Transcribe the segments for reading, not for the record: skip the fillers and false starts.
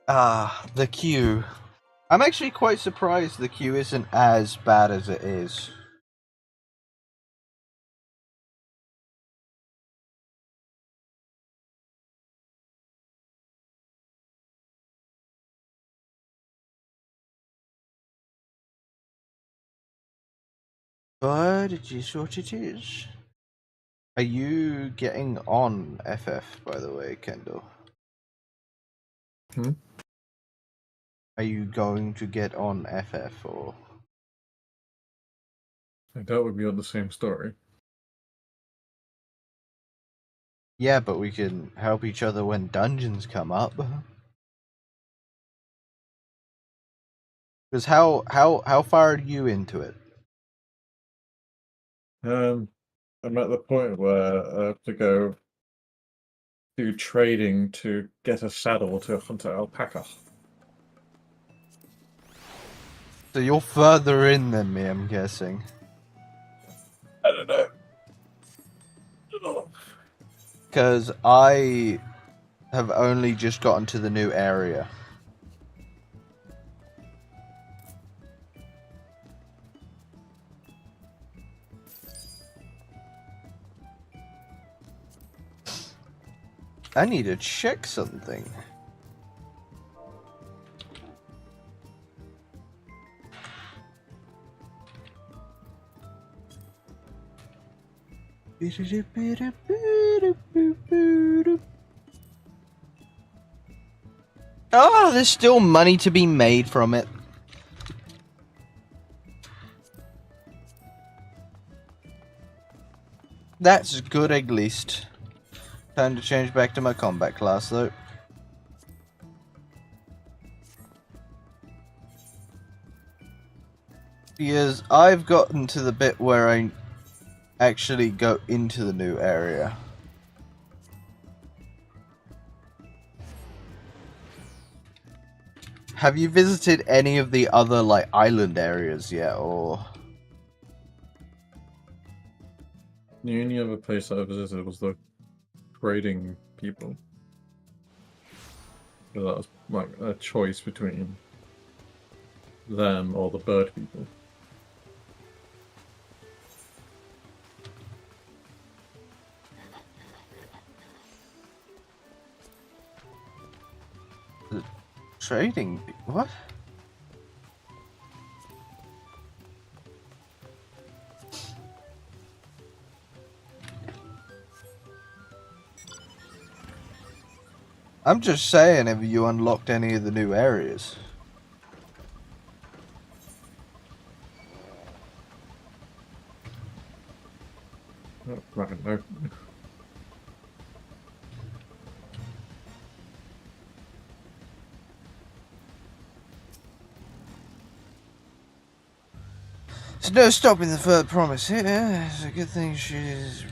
Ah, the queue. I'm actually quite surprised the queue isn't as bad as it is. But it is what it is. Are you getting on FF, by the way, Kendall? Hmm? Are you going to get on FF, or...? I doubt we'd be on the same story. Yeah, but we can help each other when dungeons come up. Because how far are you into it? I'm at the point where I have to go do trading to get a saddle to hunt an alpaca. So you're further in than me, I'm guessing. I don't know. Because I have only just gotten to the new area. I need to check something. Oh, there's still money to be made from it. That's good, at least. Time to change back to my combat class, though. Because I've gotten to the bit where I actually go into the new area. Have you visited any of the other, like, island areas yet, or...? The only other place I visited was the trading people. So that was like a choice between them or the bird people. Trading? What? I'm just saying, have you unlocked any of the new areas? Oh, right, no. There's no stopping the third promise here. It's a good thing she's...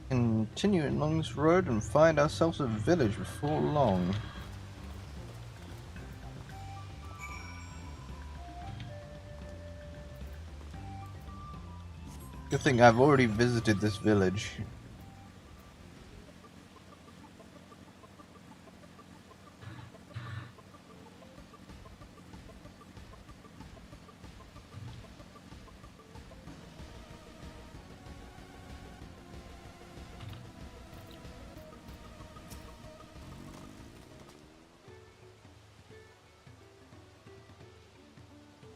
Continuing along this road and find ourselves a village before long. Good thing I've already visited this village.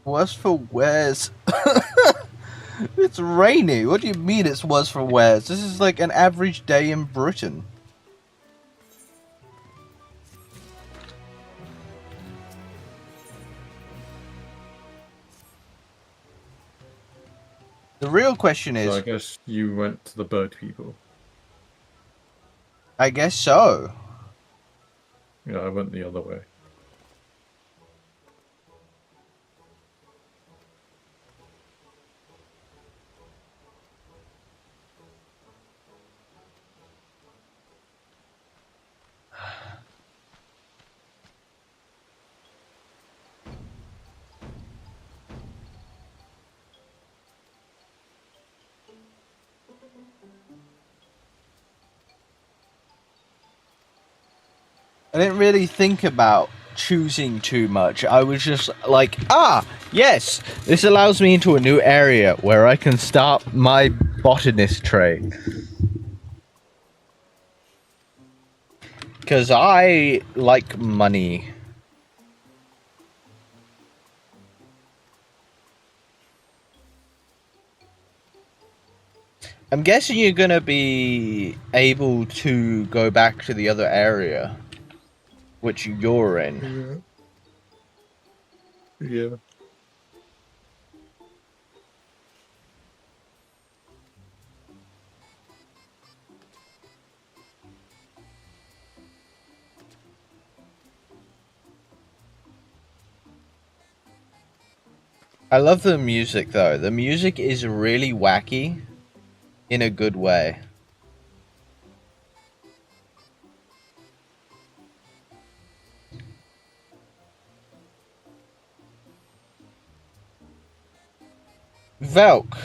Worse for wears. It's rainy. What do you mean it's worse for wears? This is like an average day in Britain. The real question is... So I guess you went to the bird people. I guess so. Yeah, I went the other way. I didn't really think about choosing too much. I was just like, yes, this allows me into a new area where I can start my botanist trade. Because I like money. I'm guessing you're gonna be able to go back to the other area, which you're in. Yeah. Yeah. I love the music though. The music is really wacky in a good way. Velk.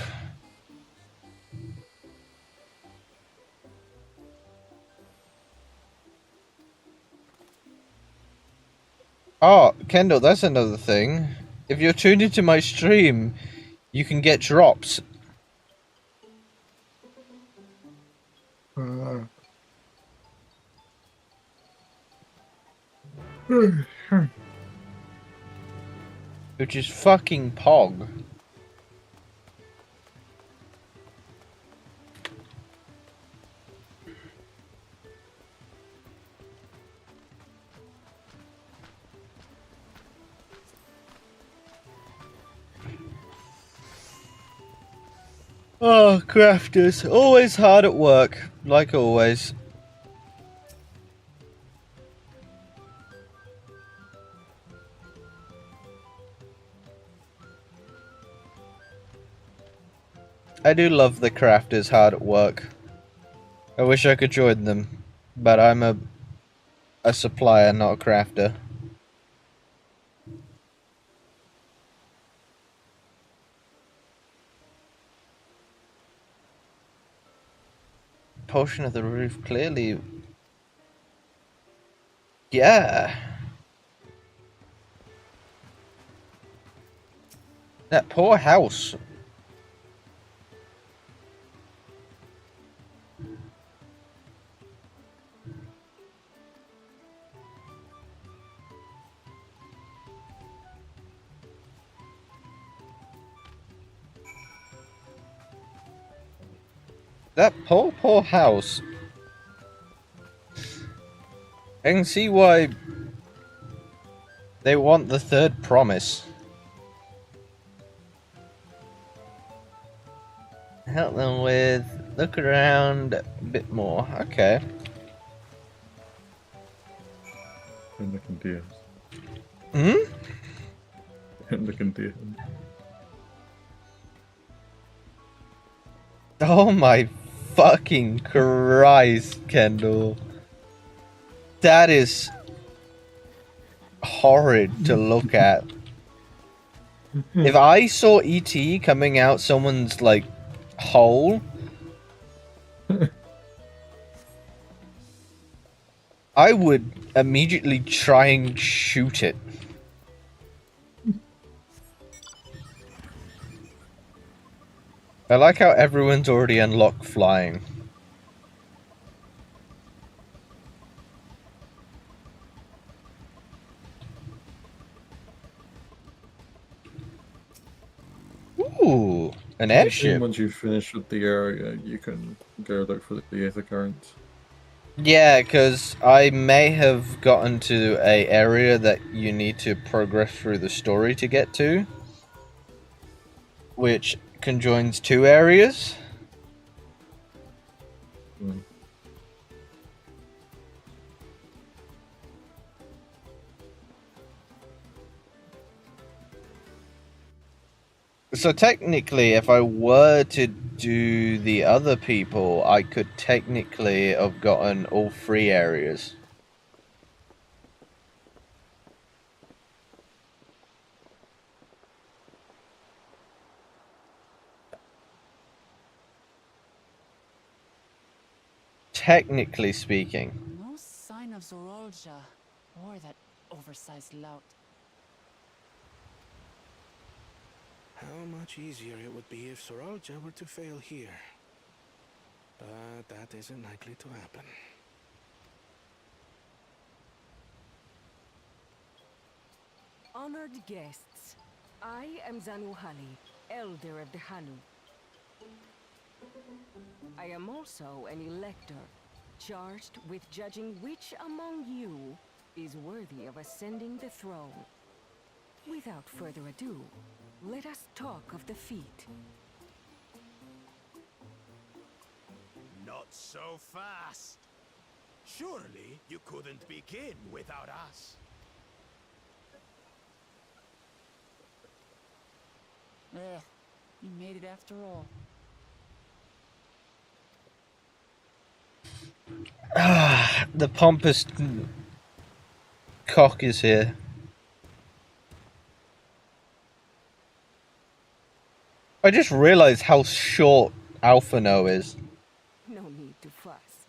Oh, Kendall, that's another thing. If you're tuned into my stream, you can get drops. Which is fucking pog. Oh, crafters. Always hard at work. Like always. I do love the crafters hard at work. I wish I could join them. But I'm a supplier, not a crafter. Portion of the roof, clearly. Yeah. That poor house. That poor house. I can see why they want the third promise. Help them with look around a bit more. Okay. I'm looking dear. Hmm? I'm looking dear. Oh my fucking Christ, Kendall. That is horrid to look at. If I saw ET coming out someone's like hole, I would immediately try and shoot it. I like how everyone's already unlocked flying. Ooh, an airship. Once you finish with the area, you can go look for the ether currents. Yeah, because I may have gotten to a area that you need to progress through the story to get to, which conjoins two areas. Mm. So technically, if I were to do the other people, I could technically have gotten all three areas. Technically speaking. No sign of Zorolja. oversized lout. How much easier it would be if Soralja were to fail here. But that isn't likely to happen. Honored guests, I am Zanuhali, Elder of the Hanu. I am also an elector, charged with judging which among you is worthy of ascending the throne. Without further ado, let us talk of the feat. Not so fast. Surely you couldn't begin without us. You made it after all. The pompous cock is here. I just realized how short Alphino is. No need to fuss.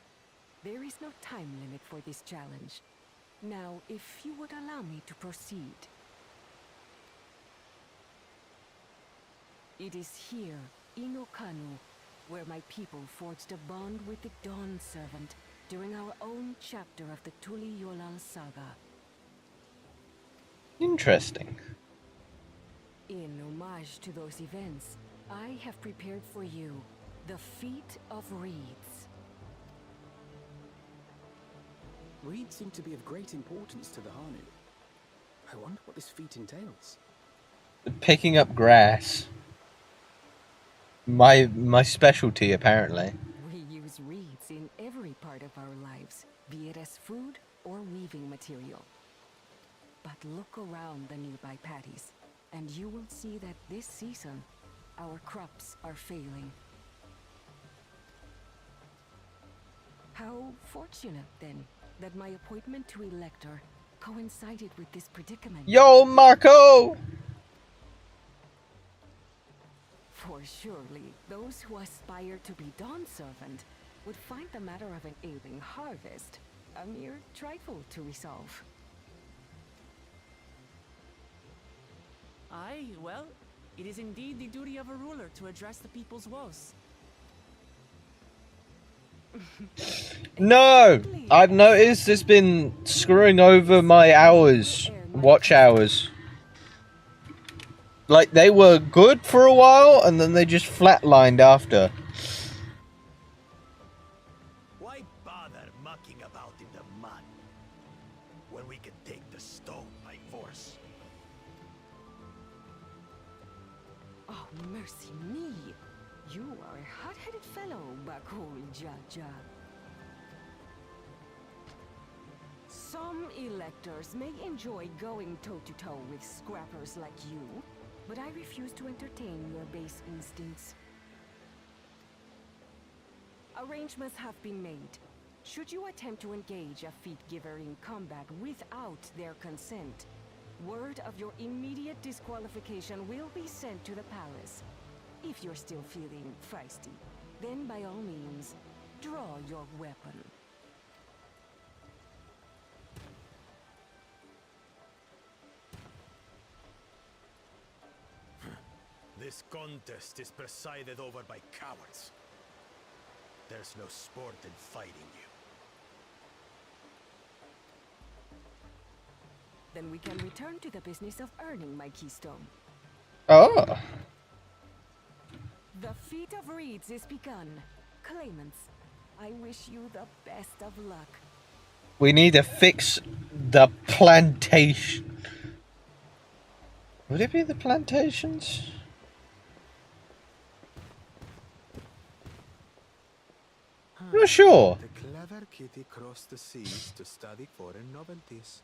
There is no time limit for this challenge. Now, if you would allow me to proceed. It is here, in Okanu, where my people forged a bond with the Dawn Servant during our own chapter of the Tuli Yolal saga. Interesting. In homage to those events, I have prepared for you the Feat of Reeds. Reeds seem to be of great importance to the Hanu. I wonder what this feat entails. Picking up grass. My specialty, apparently. We use reeds in every part of our lives, be it as food or weaving material. But look around the nearby paddies, and you will see that this season, our crops are failing. How fortunate, then, that my appointment to Elector coincided with this predicament. Yo, Marco! For surely, those who aspire to be Dawn Servant would find the matter of an ailing harvest a mere trifle to resolve. Aye, well, it is indeed the duty of a ruler to address the people's woes. No! I've noticed it's been screwing over my hours. Watch hours. Like, they were good for a while, and then they just flatlined after. Why bother mucking about in the mud when we can take the stone by force? Oh, mercy me! You are a hot-headed fellow, Bakul Jaja. Some electors may enjoy going toe-to-toe with scrappers like you, but I refuse to entertain your base instincts. Arrangements have been made. Should you attempt to engage a feat giver in combat without their consent, word of your immediate disqualification will be sent to the palace. If you're still feeling feisty, then by all means, draw your weapon. This contest is presided over by cowards. There's no sport in fighting you. Then we can return to the business of earning my keystone. Oh. The Feat of Reeds is begun. Claimants, I wish you the best of luck. We need to fix the plantation. Would it be the plantations? Not sure. The clever kitty crossed the seas to study foreign novelties.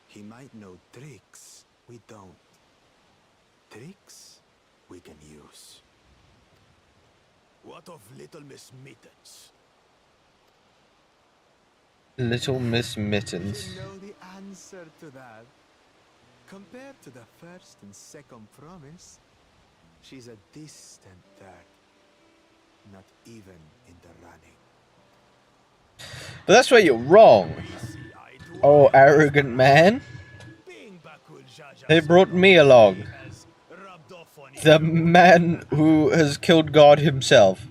He might know tricks we don't. Tricks we can use. What of Little Miss Mittens? Little Miss Mittens. You know the answer to that. Compared to the first and second promise, she's a distant third. Not even in the running. But that's where you're wrong. Easy, I'd Oh, arrogant man. Being Bakul Jaja They brought me along. has rubbed off on you. The man who has killed God himself.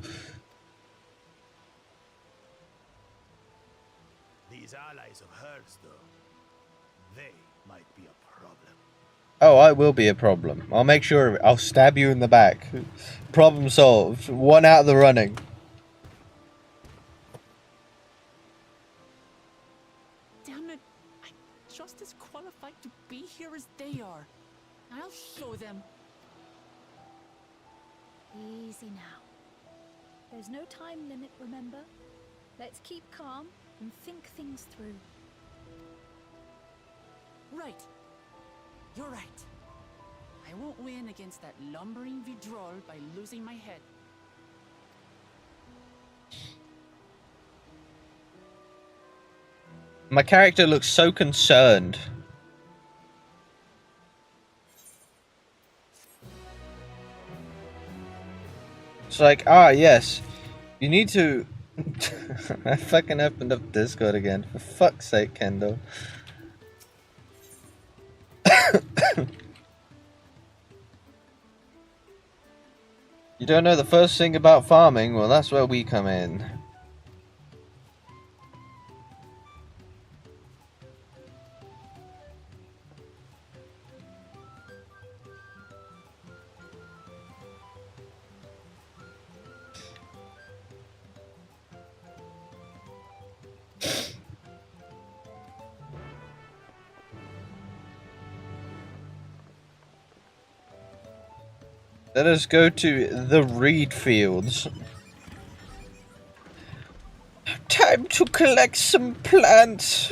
These allies of hers, though, they might be a problem. Oh, I will be a problem. I'll make sure of it. I'll stab you in the back. Problem solved. One out of the running. Damn it! I'm just as qualified to be here as they are. I'll show them. Easy now. There's no time limit, remember? Let's keep calm and think things through. Right. You're right. I won't win against that lumbering Vidrol by losing my head. My character looks so concerned. It's like, ah, yes. You need to... I fucking opened up Discord again. For fuck's sake, Kendall. You don't know the first thing about farming? Well, that's where we come in. Let us go to the reed fields. Time to collect some plants.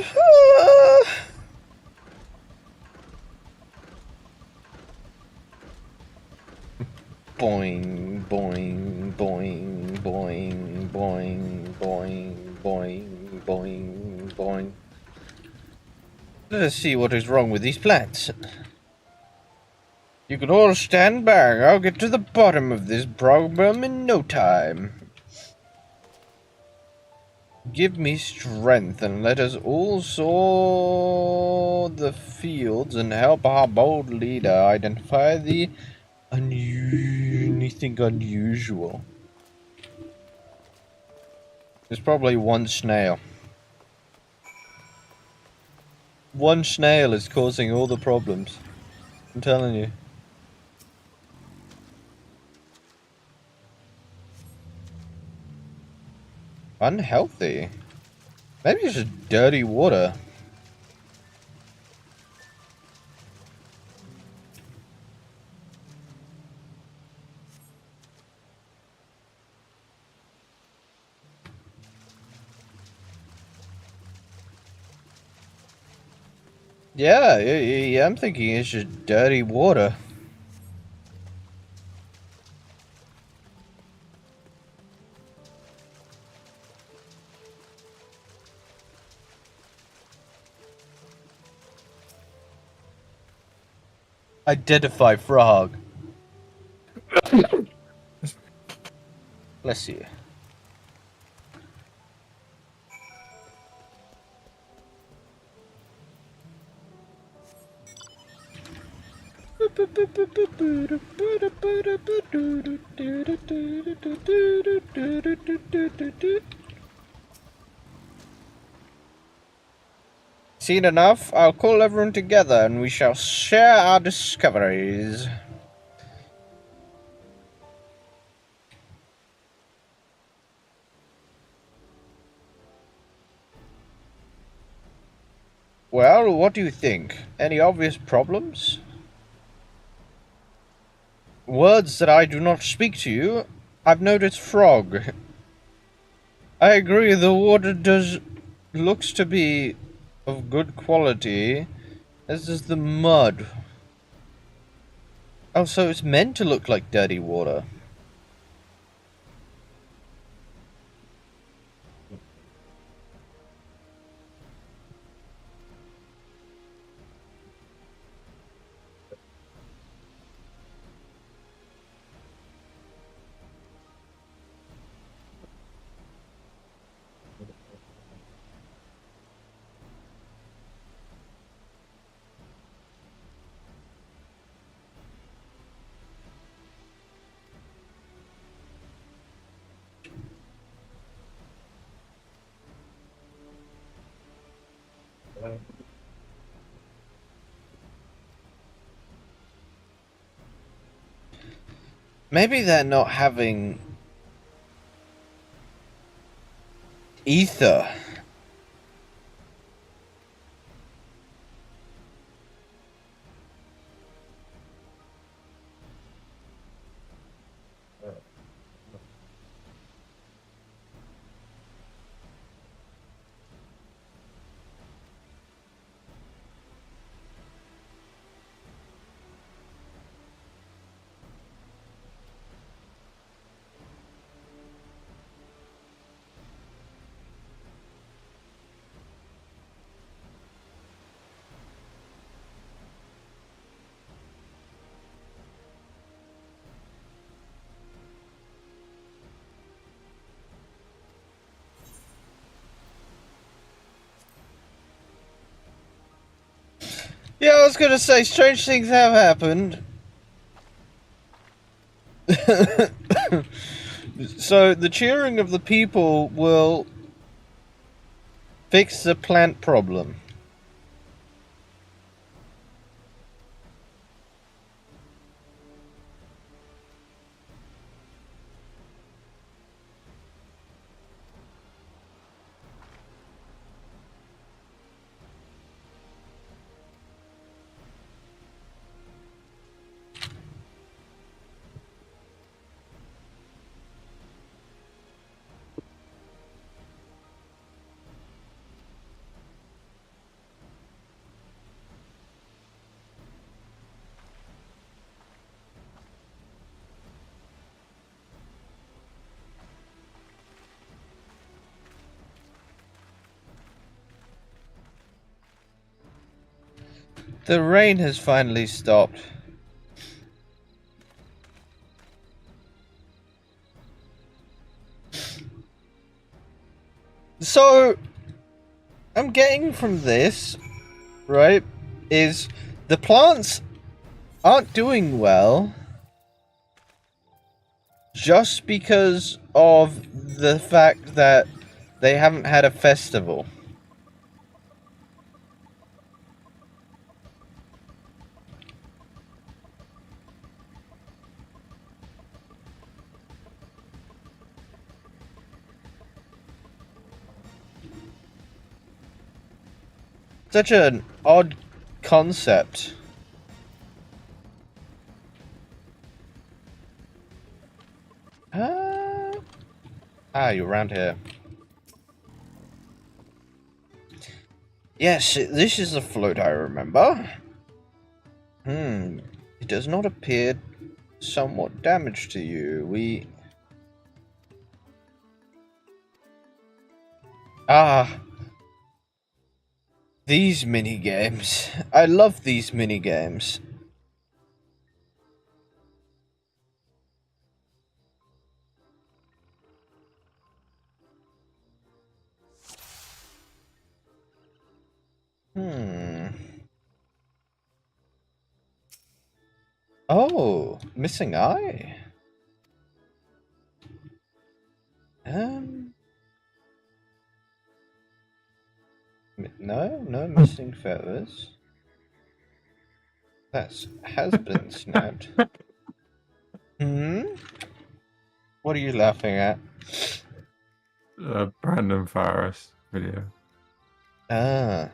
Boing, boing, boing, boing, boing, boing, boing, boing, boing. Let us see what is wrong with these plants. You can all stand back. I'll get to the bottom of this problem in no time. Give me strength and let us all sow the fields and help our bold leader identify the anything unusual. There's probably one snail. One snail is causing all the problems. I'm telling you. Unhealthy? Maybe it's just dirty water. Yeah, I'm thinking it's just dirty water. Identify frog. Bless you. Seen enough? I'll call everyone together and we shall share our discoveries. Well, what do you think? Any obvious problems? Words that I do not speak to you. I've noticed frog. I agree, the water looks to be of good quality, as is the mud. Oh, so it's meant to look like dirty water. Maybe they're not having ether. Yeah, I was gonna say, strange things have happened. So, the cheering of the people will fix the plant problem. The rain has finally stopped. So, I'm getting from this, right, is the plants aren't doing well just because of the fact that they haven't had a festival. Such an odd concept. You're around here. Yes, this is the float I remember. It does not appear somewhat damaged to you. These mini-games. I love these mini-games. Oh, missing eye? No missing feathers. That has been snapped. What are you laughing at? Brandon Farris video. Oh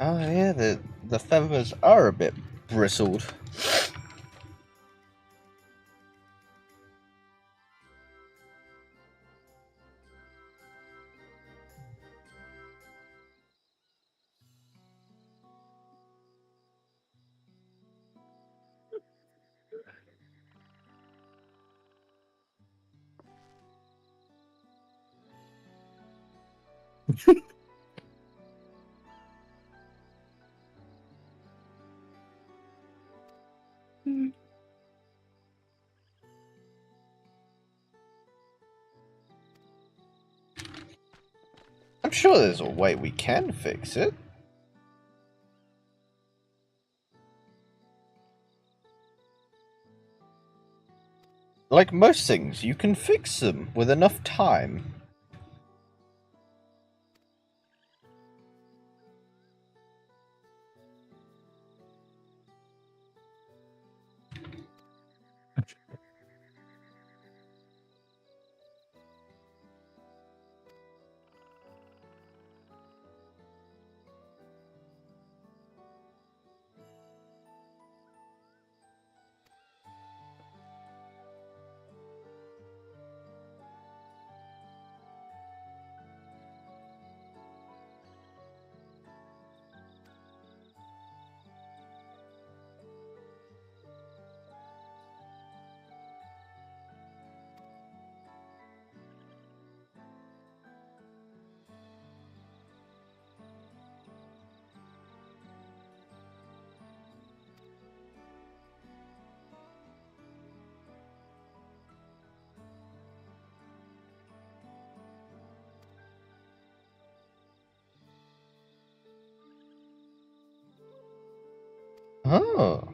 yeah, the feathers are a bit bristled. I'm sure there's a way we can fix it. Like most things, you can fix them with enough time. Oh.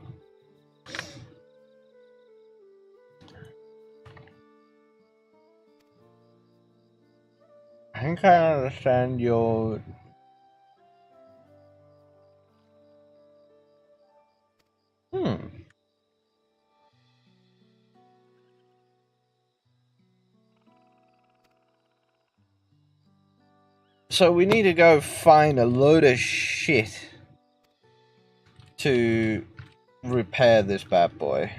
I think I understand your... So we need to go find a load of shit to repair this bad boy.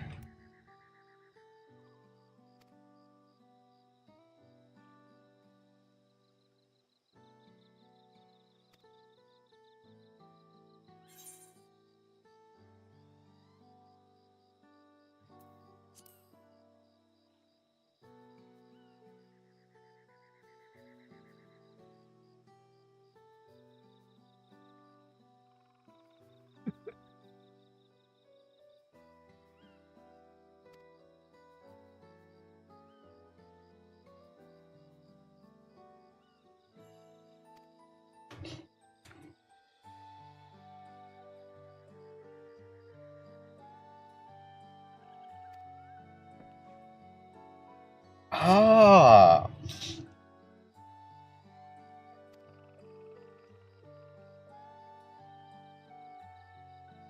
Ah.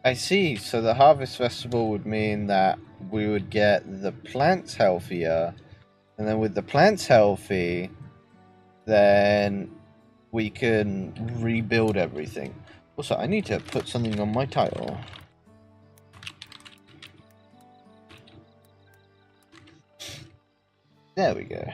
I see. So the Harvest Festival would mean that we would get the plants healthier, and then with the plants healthy, then we can rebuild everything. Also, I need to put something on my title. There we go.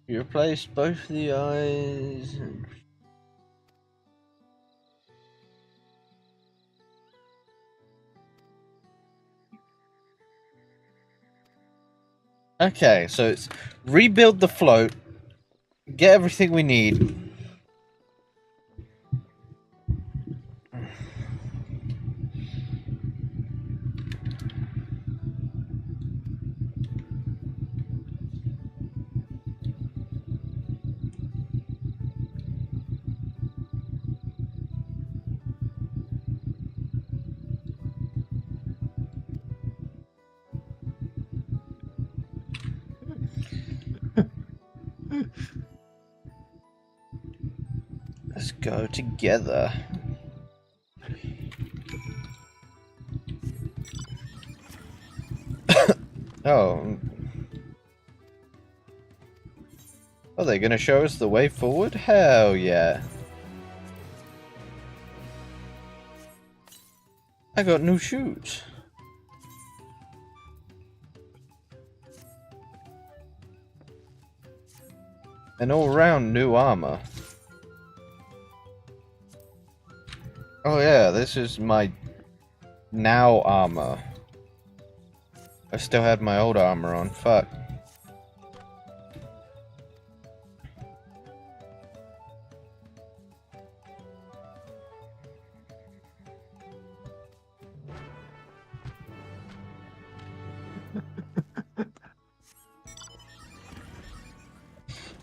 You replace both the eyes. Okay, so it's rebuild the float, get everything we need. Let's go together. Oh. Are they gonna show us the way forward? Hell yeah. I got new shoes. And all round new armor. Oh yeah, this is my now armor. I still had my old armor on, fuck.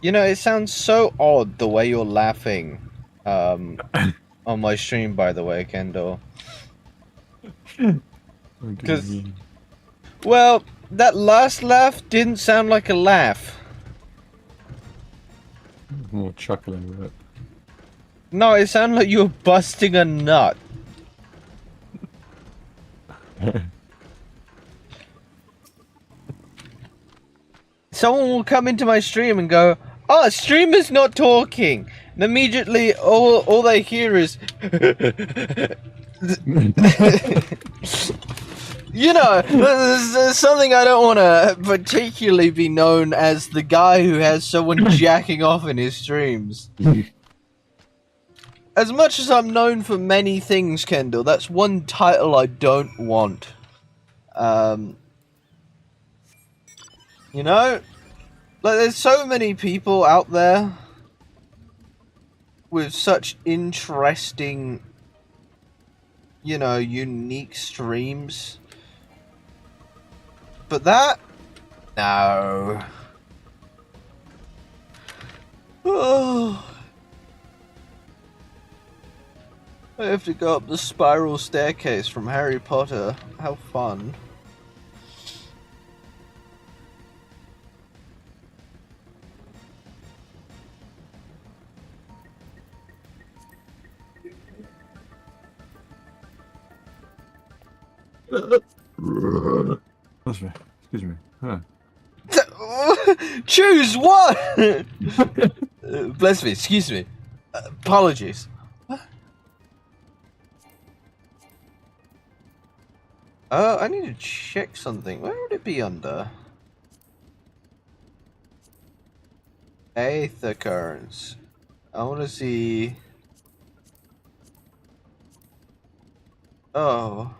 You know, it sounds so odd the way you're laughing on my stream, by the way, Kendall. Because, well, that last laugh didn't sound like a laugh. More chuckling with it. No, it sounded like you were busting a nut. Someone will come into my stream and go, "Oh, streamer's not talking." And immediately, all they hear is, you know, there's something I don't want to particularly be known as the guy who has someone jacking off in his streams. As much as I'm known for many things, Kendall, that's one title I don't want. You know? Like, there's so many people out there with such interesting, you know, unique streams. But that? No. Oh. I have to go up the spiral staircase from Harry Potter. How fun. Excuse me. Huh. Choose one! Bless me, excuse me. Apologies. I need to check something. Where would it be under? Aether currents. I want to see... Oh.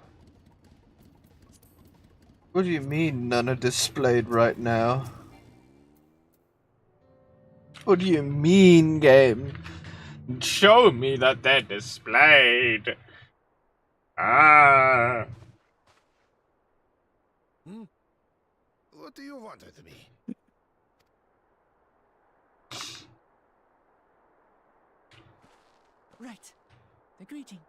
What do you mean none are displayed right now? What do you mean, game? Show me that they're displayed. Ah. What do you want with me? Right. The greeting.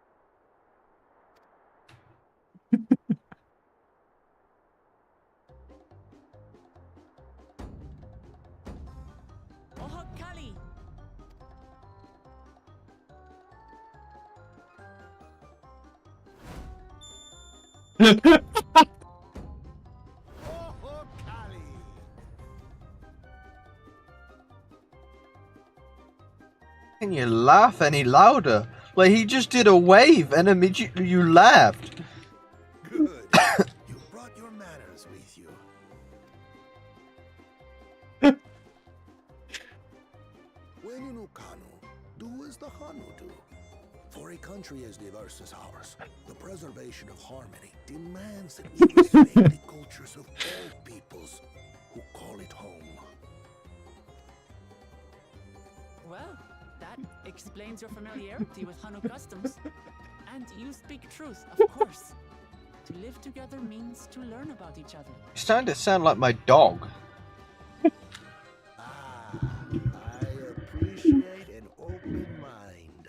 Oh, Kali. Oh, Kali. Can you laugh any louder? Like, he just did a wave and immediately you laughed. Good. You brought your manners with you. When you know Kanu, do as the Hanu do. For a country as diverse as ours, the preservation of harmony demands that we respect the cultures of all peoples who call it home. Well, that explains your familiarity with Hanu customs. And you speak truth, of course. To live together means to learn about each other. You're starting to sound like my dog. I appreciate an open mind.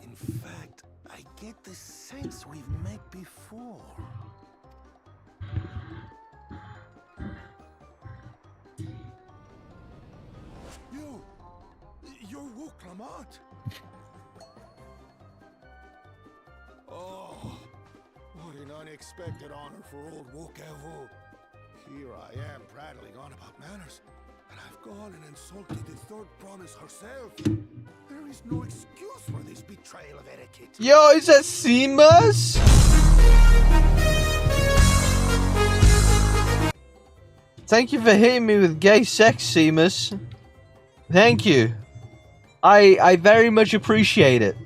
In fact, I get the sense we've met before. You're Wu Clamart. Oh, what an unexpected honor for old Wokevu. Here I am prattling on about manners, and I've gone and insulted the third promise herself. There is no excuse for this betrayal of etiquette. Yo, is that Seamus? Thank you for hitting me with gay sex, Seamus. Thank you. I very much appreciate it.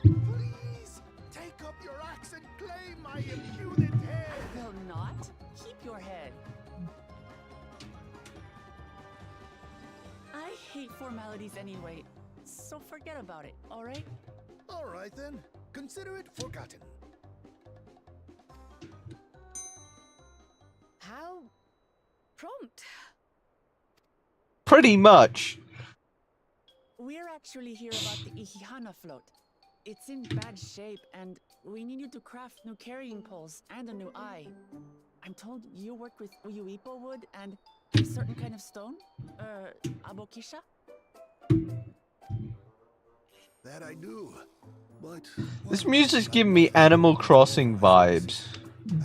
Please, take up your axe and claim my impudent head. I will not. Keep your head. I hate formalities anyway, so forget about it, alright? All right then, consider it forgotten. How prompt. Pretty much. We're actually here about the Ihihana float. It's in bad shape, and we need you to craft new carrying poles and a new eye. I'm told you work with Uyuipo wood and a certain kind of stone? Abokisha? That I do, but... This music's giving me Animal Crossing vibes.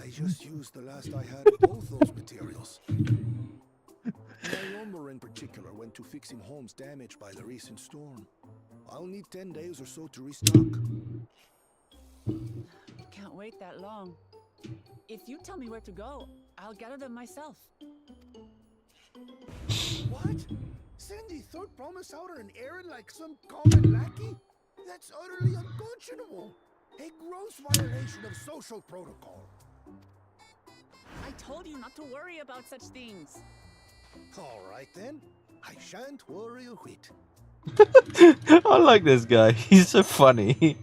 I just used the last I had of both those materials. My lumber in particular went to fixing homes damaged by the recent storm. I'll need 10 days or so to restock. Can't wait that long. If you tell me where to go, I'll gather them myself. What? Send the third promise out on an errand like some common lackey? That's utterly unconscionable. A gross violation of social protocol. I told you not to worry about such things. All right then. I shan't worry a whit. I like this guy. He's so funny.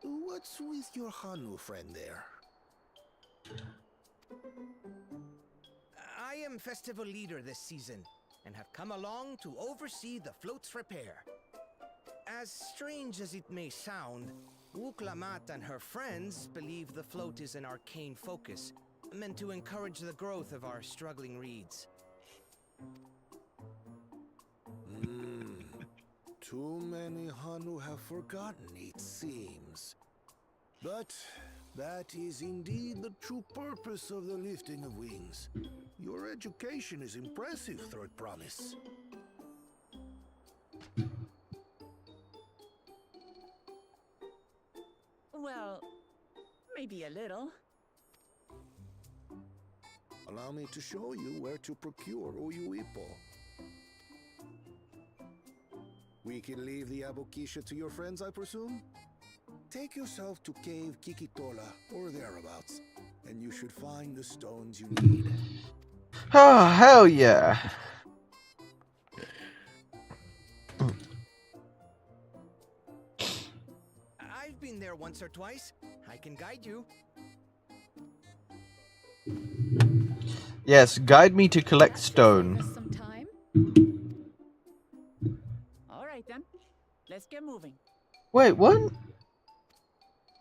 What's with your Hanu friend there? I am festival leader this season, and have come along to oversee the float's repair. As strange as it may sound, Wuklamat and her friends believe the float is an arcane focus, meant to encourage the growth of our struggling reeds. Too many Hanu have forgotten, it seems. But that is indeed the true purpose of the lifting of wings. Your education is impressive, Third Promise. Well, maybe a little. Allow me to show you where to procure Uyuipo. We can leave the Abokisha to your friends, I presume? Take yourself to Cave Kikitola, or thereabouts, and you should find the stones you need. Oh, hell yeah. I've been there once or twice. I can guide you. Yes, guide me to collect stone. Some time. All right then. Let's get moving. Wait, what?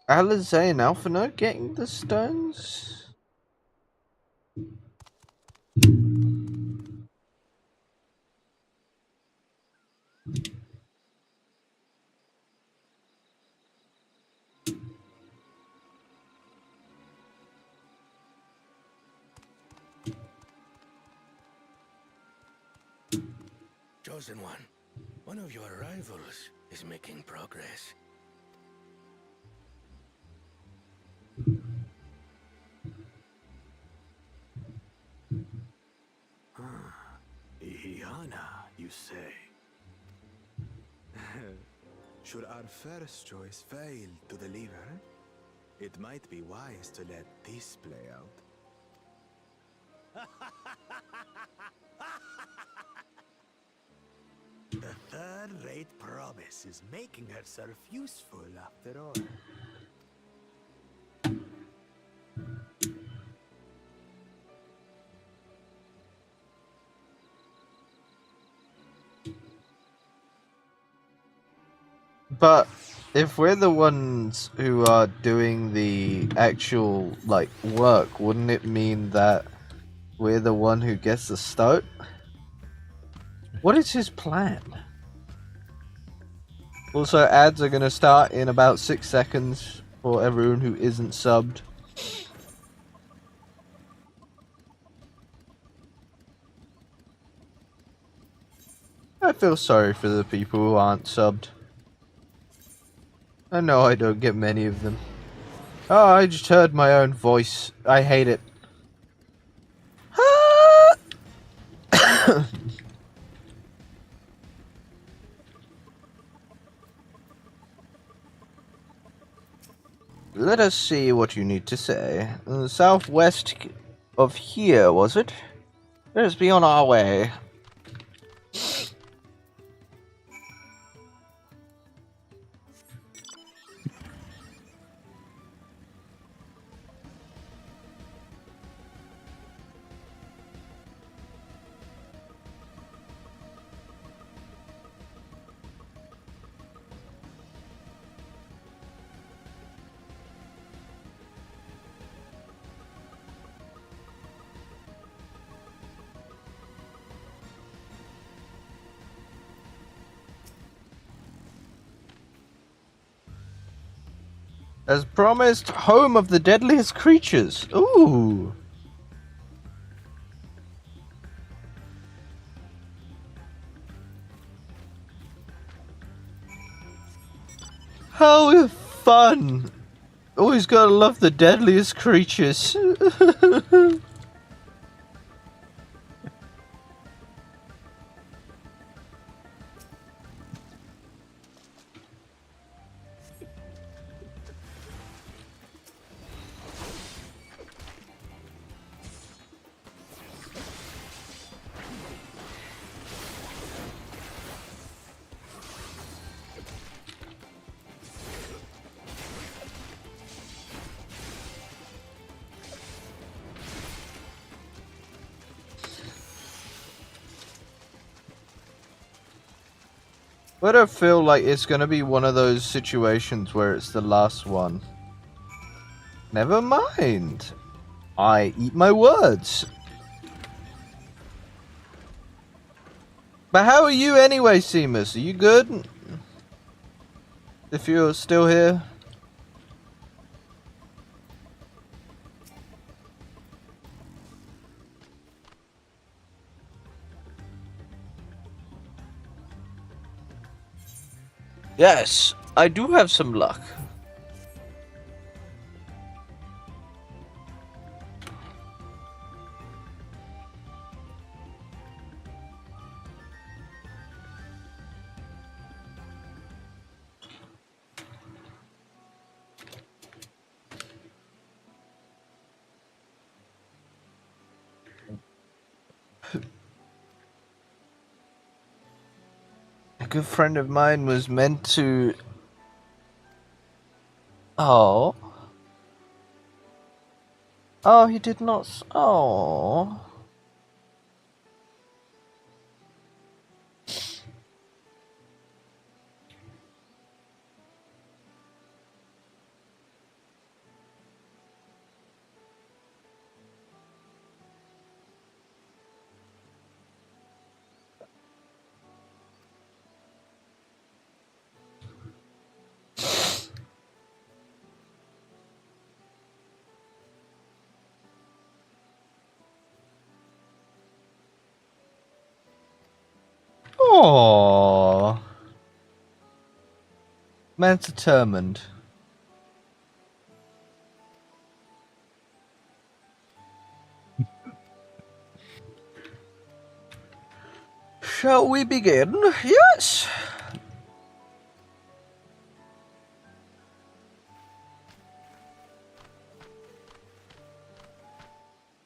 Alizé and Alphinaud getting the stones? Chosen one of your rivals is making progress. Ihihana, you say? Should our first choice fail to deliver, it might be wise to let this play out. The third-rate Promise is making herself useful after all. But if we're the ones who are doing the actual, like, work, wouldn't it mean that we're the one who gets the start? What is his plan? Also, ads are gonna start in about 6 seconds for everyone who isn't subbed. I feel sorry for the people who aren't subbed. I know I don't get many of them. Oh, I just heard my own voice. I hate it. Let us see what you need to say. Southwest of here, was it? Let us be on our way. As promised, home of the deadliest creatures. Ooh. How fun. Always gotta love the deadliest creatures. But I feel like it's gonna be one of those situations where it's the last one. Never mind. I eat my words. But how are you anyway, Seamus? Are you good? If you're still here? Yes, I do have some luck. A good friend of mine was meant to... Oh. Oh, he did not... Oh. Oh. Man's determined. Shall we begin? Yes.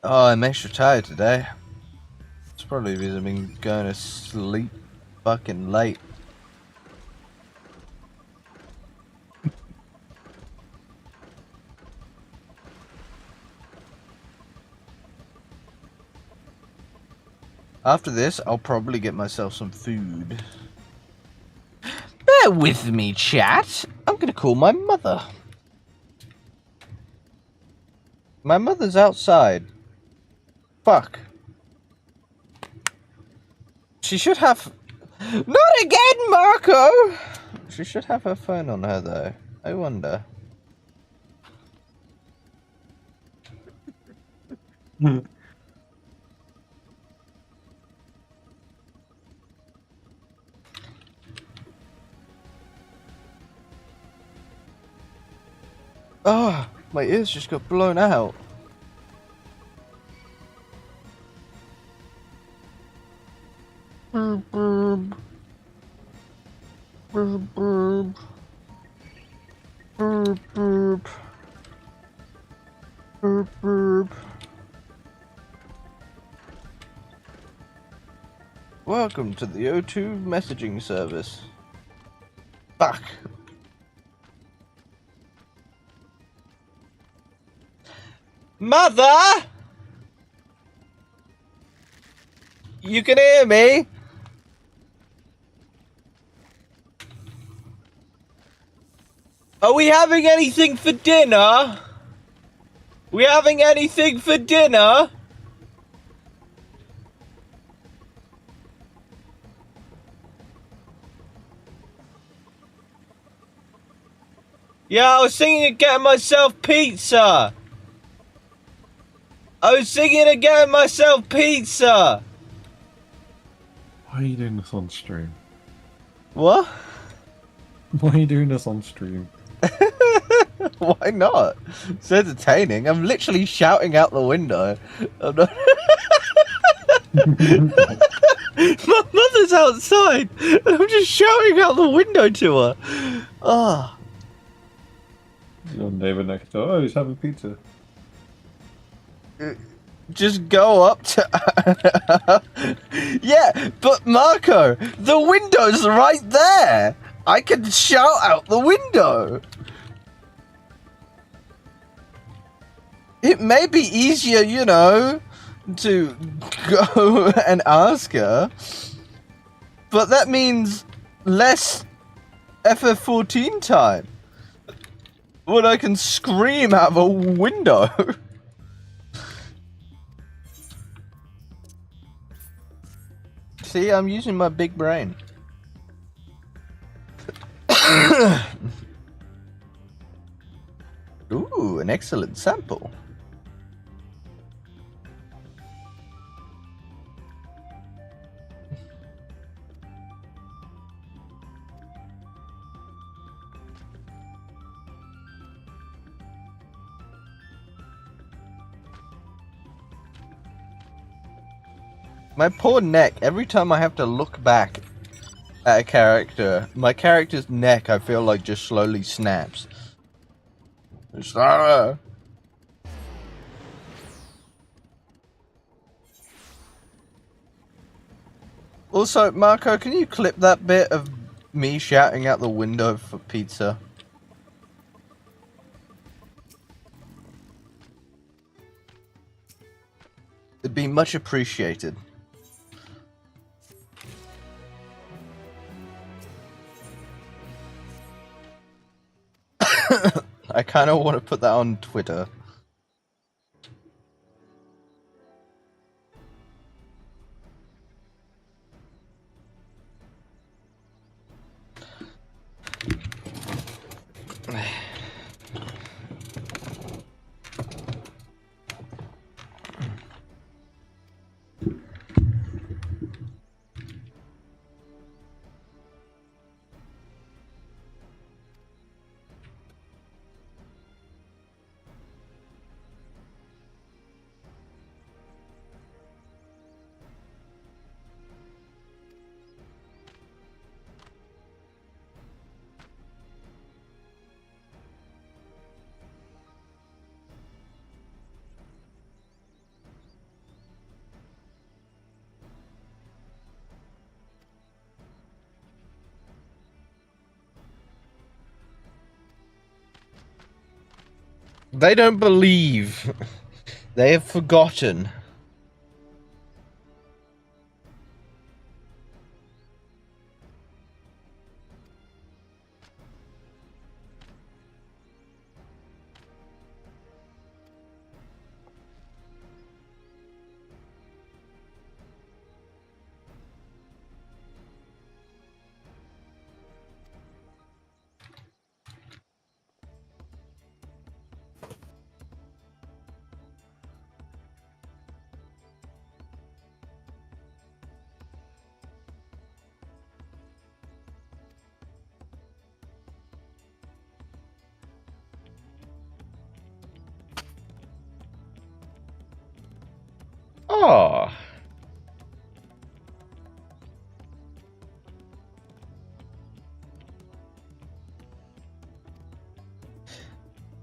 Oh, I'm extra tired today. It's probably because I've been going to sleep fucking late. After this, I'll probably get myself some food. Bear with me, chat. I'm gonna call my mother. My mother's outside. Fuck. She should have... Not again, Marco! She should have her phone on her, though. I wonder. Oh, my ears just got blown out. Burp, burp. Burp, burp. Burp, burp. Burp, burp. Welcome to the O2 messaging service. Fuck. Mother! You can hear me? Are we having anything for dinner? We having anything for dinner? Yeah, I was thinking of getting myself pizza. I was thinking of getting myself pizza. Why are you doing this on stream? What? Why are you doing this on stream? Why not? It's entertaining. I'm literally shouting out the window. I'm not... My mother's outside, and I'm just shouting out the window to her. Ah. Oh. Your neighbour next door. Oh, he's having pizza. Just go up to... Yeah, but Marco, the window's right there. I can shout out the window. It may be easier, you know, to go and ask her, but that means less FF14 time when I can scream out of a window. See, I'm using my big brain. Ooh, an excellent sample. My poor neck, every time I have to look back at a character, my character's neck, I feel like, just slowly snaps. It's, Also, Marco, can you clip that bit of me shouting out the window for pizza? It'd be much appreciated. I kind of want to put that on Twitter. They don't believe. They have forgotten. Oh.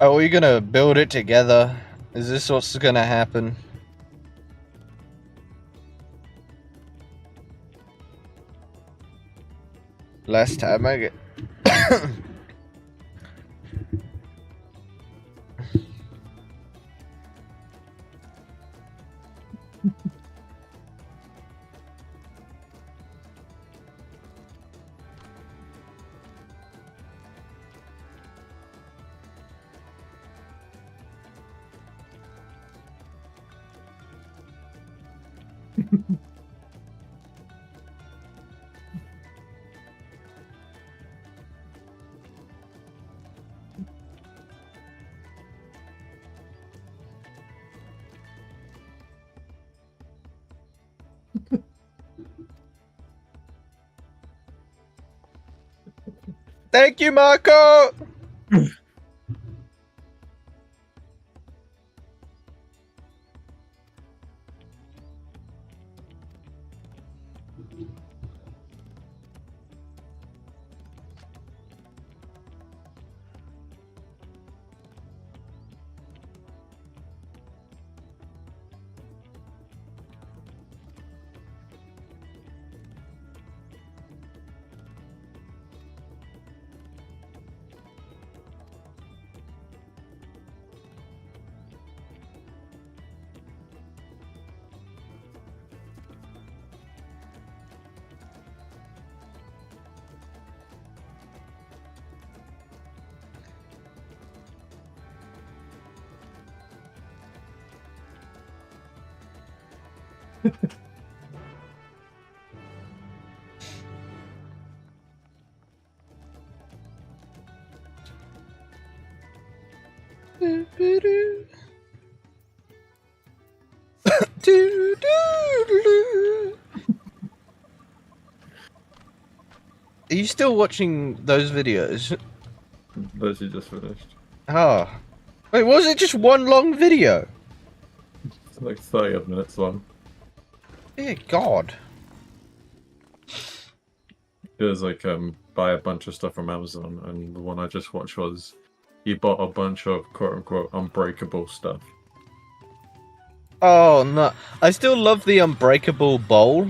Are we gonna build it together? Is this what's gonna happen? Last time I get... Thank you, Marco! Are you still watching those videos? Those you just finished. Oh. Wait, was it just one long video? It's like 30 odd minutes long. Dear God. It was like buy a bunch of stuff from Amazon, and the one I just watched was he bought a bunch of quote unquote unbreakable stuff. Oh no. I still love the Unbreakable Bowl.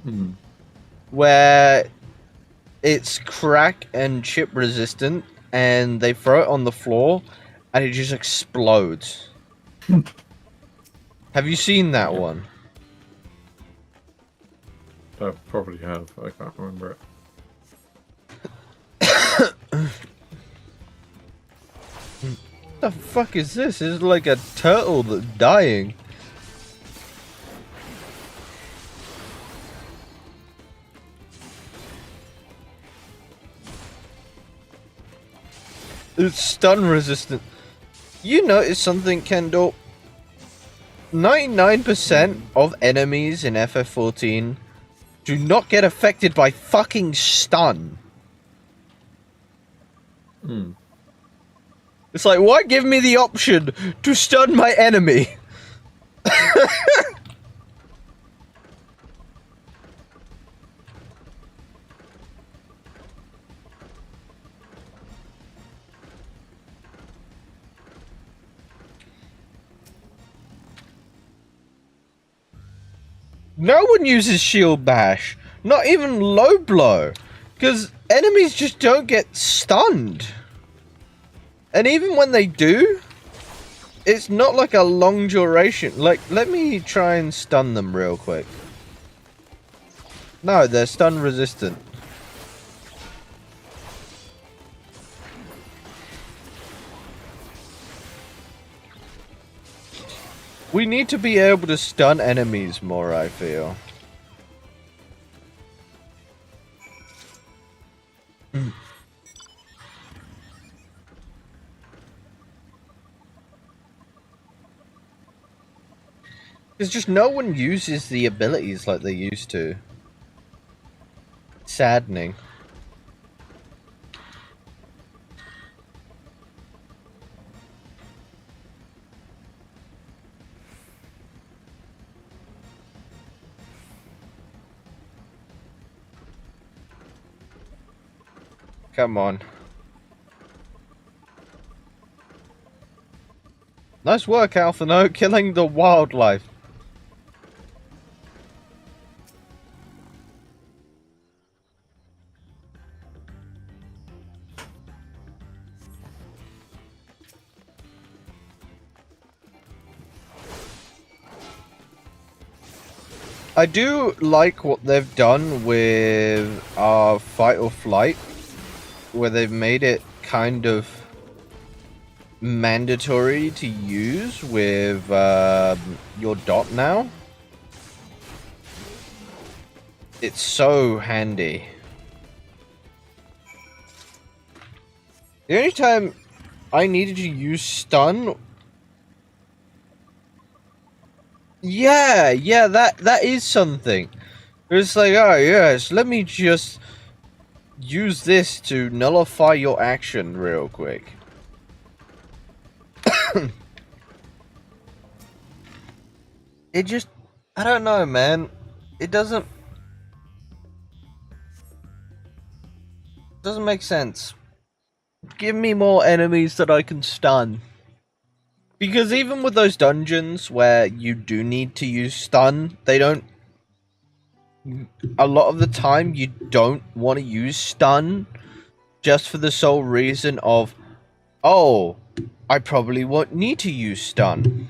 Hmm. Where it's crack and chip resistant, and they throw it on the floor, and it just explodes. Have you seen that one? I probably have. I can't remember it. What the fuck is this? It's like a turtle that's dying. It's stun resistant. You notice something, Kendall? 99% of enemies in FF14 do not get affected by fucking stun. Hmm. It's like, why give me the option to stun my enemy? No one uses shield bash, not even low blow, because enemies just don't get stunned. And even when they do, it's not like a long duration. Like, let me try and stun them real quick. No, they're stun resistant. We need to be able to stun enemies more, I feel. Because just no one uses the abilities like they used to. Saddening. Come on. Nice work, Alphino, killing the wildlife. I do like what they've done with Fight or Flight, where they've made it kind of mandatory to use with your dot now. It's so handy. The only time I needed to use stun... Yeah, that is something. It's like, oh yes, let me just use this to nullify your action real quick. It just, I don't know, man. It doesn't make sense. Give me more enemies that I can stun. Because even with those dungeons where you do need to use stun, they don't... A lot of the time, you don't want to use stun just for the sole reason of, oh, I probably won't need to use stun.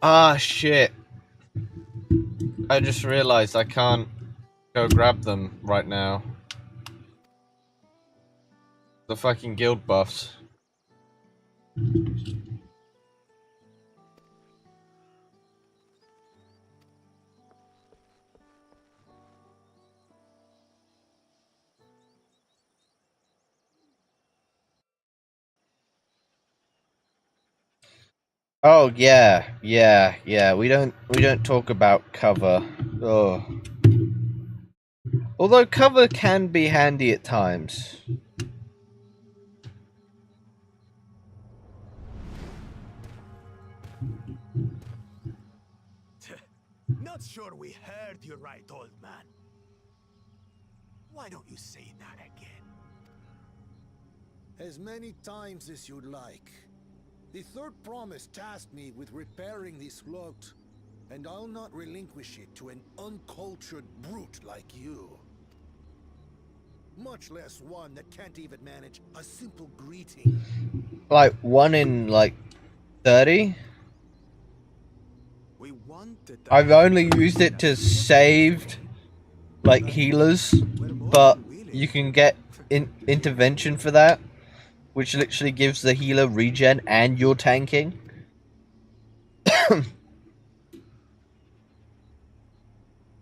Ah, shit. I just realized I can't go grab them right now. The fucking guild buffs. Oh yeah, yeah. We don't talk about cover. Oh. Although cover can be handy at times. Not sure we heard you right, old man. Why don't you say that again? As many times as you'd like. The third promise tasked me with repairing this float, and I'll not relinquish it to an uncultured brute like you. Much less one that can't even manage a simple greeting. Like 1 in like 30? We wanted I've only used it to save like healers, but you can get intervention for that, which literally gives the healer regen and you're tanking.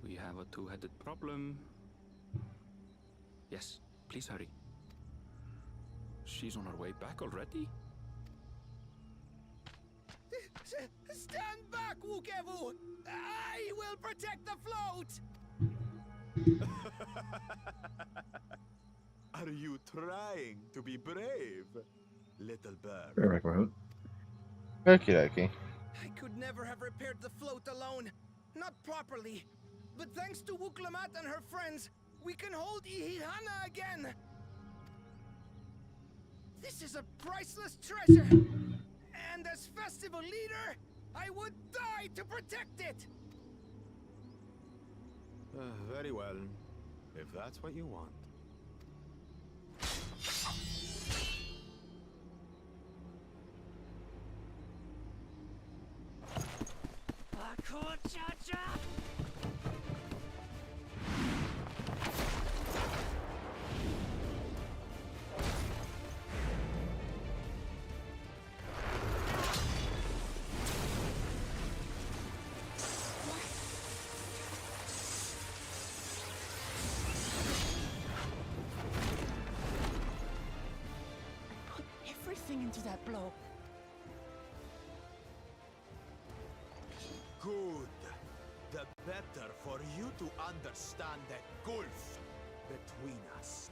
We have a two-headed problem. Yes, please hurry. She's on her way back already? Stand back, Wukevu! I will protect the float! Are you trying to be brave, little bird? Very well. Okie dokie. I could never have repaired the float alone. Not properly. But thanks to Wuklamat and her friends, we can hold Ihihana again. This is a priceless treasure. And as festival leader, I would die to protect it. Very well, if that's what you want. Everything into that blow. Good. The better for you to understand that gulf between us.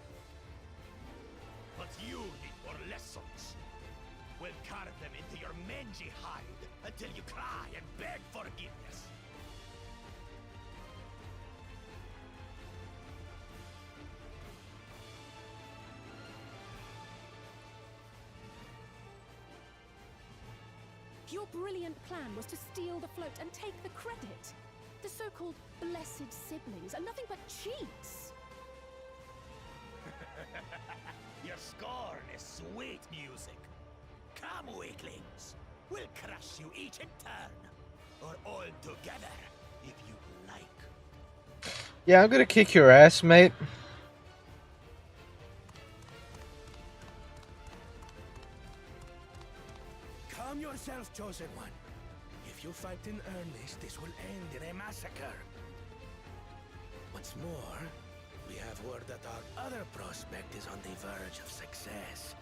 But you need more lessons. We'll carve them into your mangy hide until you cry and beg forgiveness. Your brilliant plan was to steal the float and take the credit. The so-called blessed siblings are nothing but cheats. Your scorn is sweet music. Come, weaklings. We'll crush you each in turn. Or all together, if you like. Yeah, I'm gonna kick your ass, mate. Calm yourself, Chosen One. If you fight in earnest, this will end in a massacre. What's more, we have word that our other prospect is on the verge of success.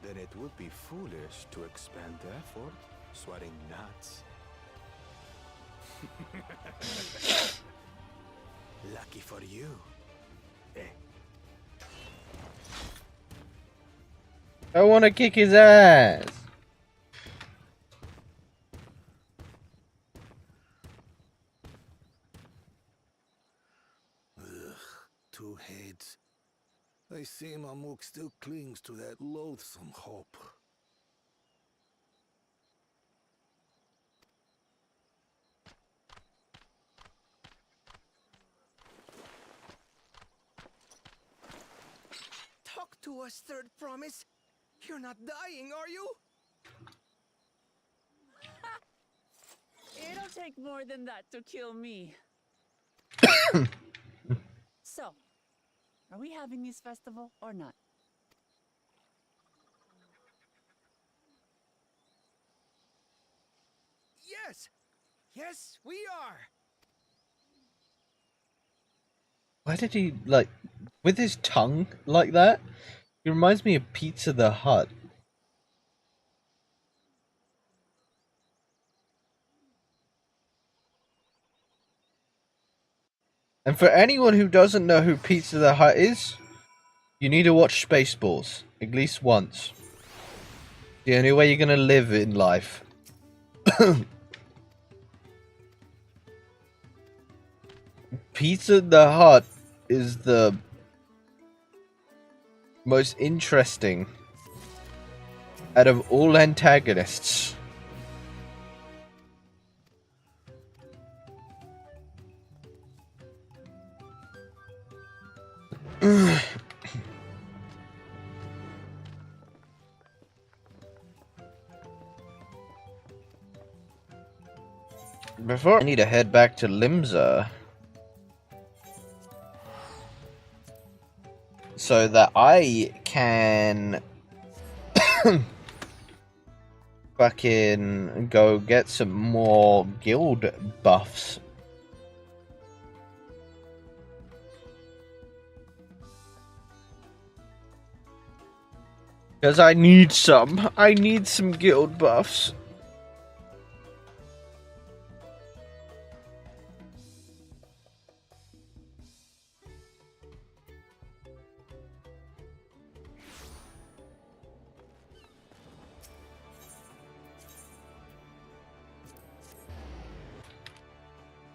Then it would be foolish to expend effort sweating nuts. Lucky for you. I wanna kick his ass. Two heads. I see Mamuk still clings to that loathsome hope. Talk to us, Third Promise. You're not dying, are you? It'll take more than that to kill me. So, are we having this festival or not? Yes! Yes, we are! Why did he, like, with his tongue like that? He reminds me of Pizza the Hut. And for anyone who doesn't know who Pizza the Hut is, you need to watch Spaceballs at least once. The only way you're gonna live in life. Pizza the Hut is the most interesting out of all antagonists. Before I need to head back to Limsa so that I can fucking go get some more guild buffs. Because I need some. I need some guild buffs.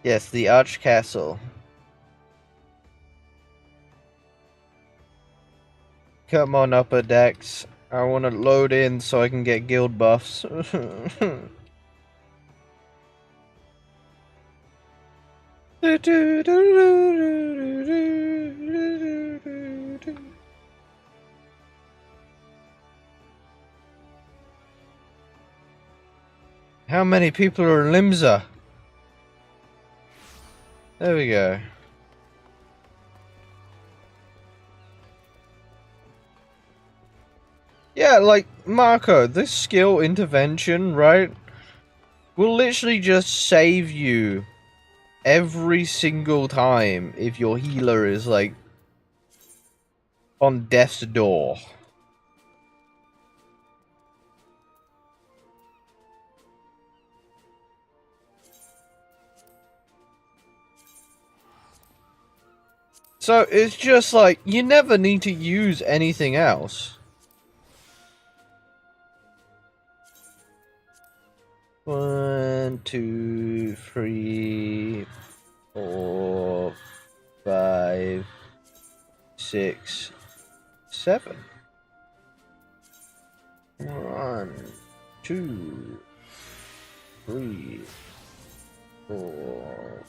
Yes, the Arch Castle. Come on, Upper Decks. I want to load in so I can get guild buffs. How many people are in Limsa? There we go. Yeah, like, Marco, this skill intervention, right, will literally just save you every single time if your healer is, like, on death's door. So, it's just like, you never need to use anything else. 1, 2, 3, 4, 5, 6, 7. 1, 2, 3, 4,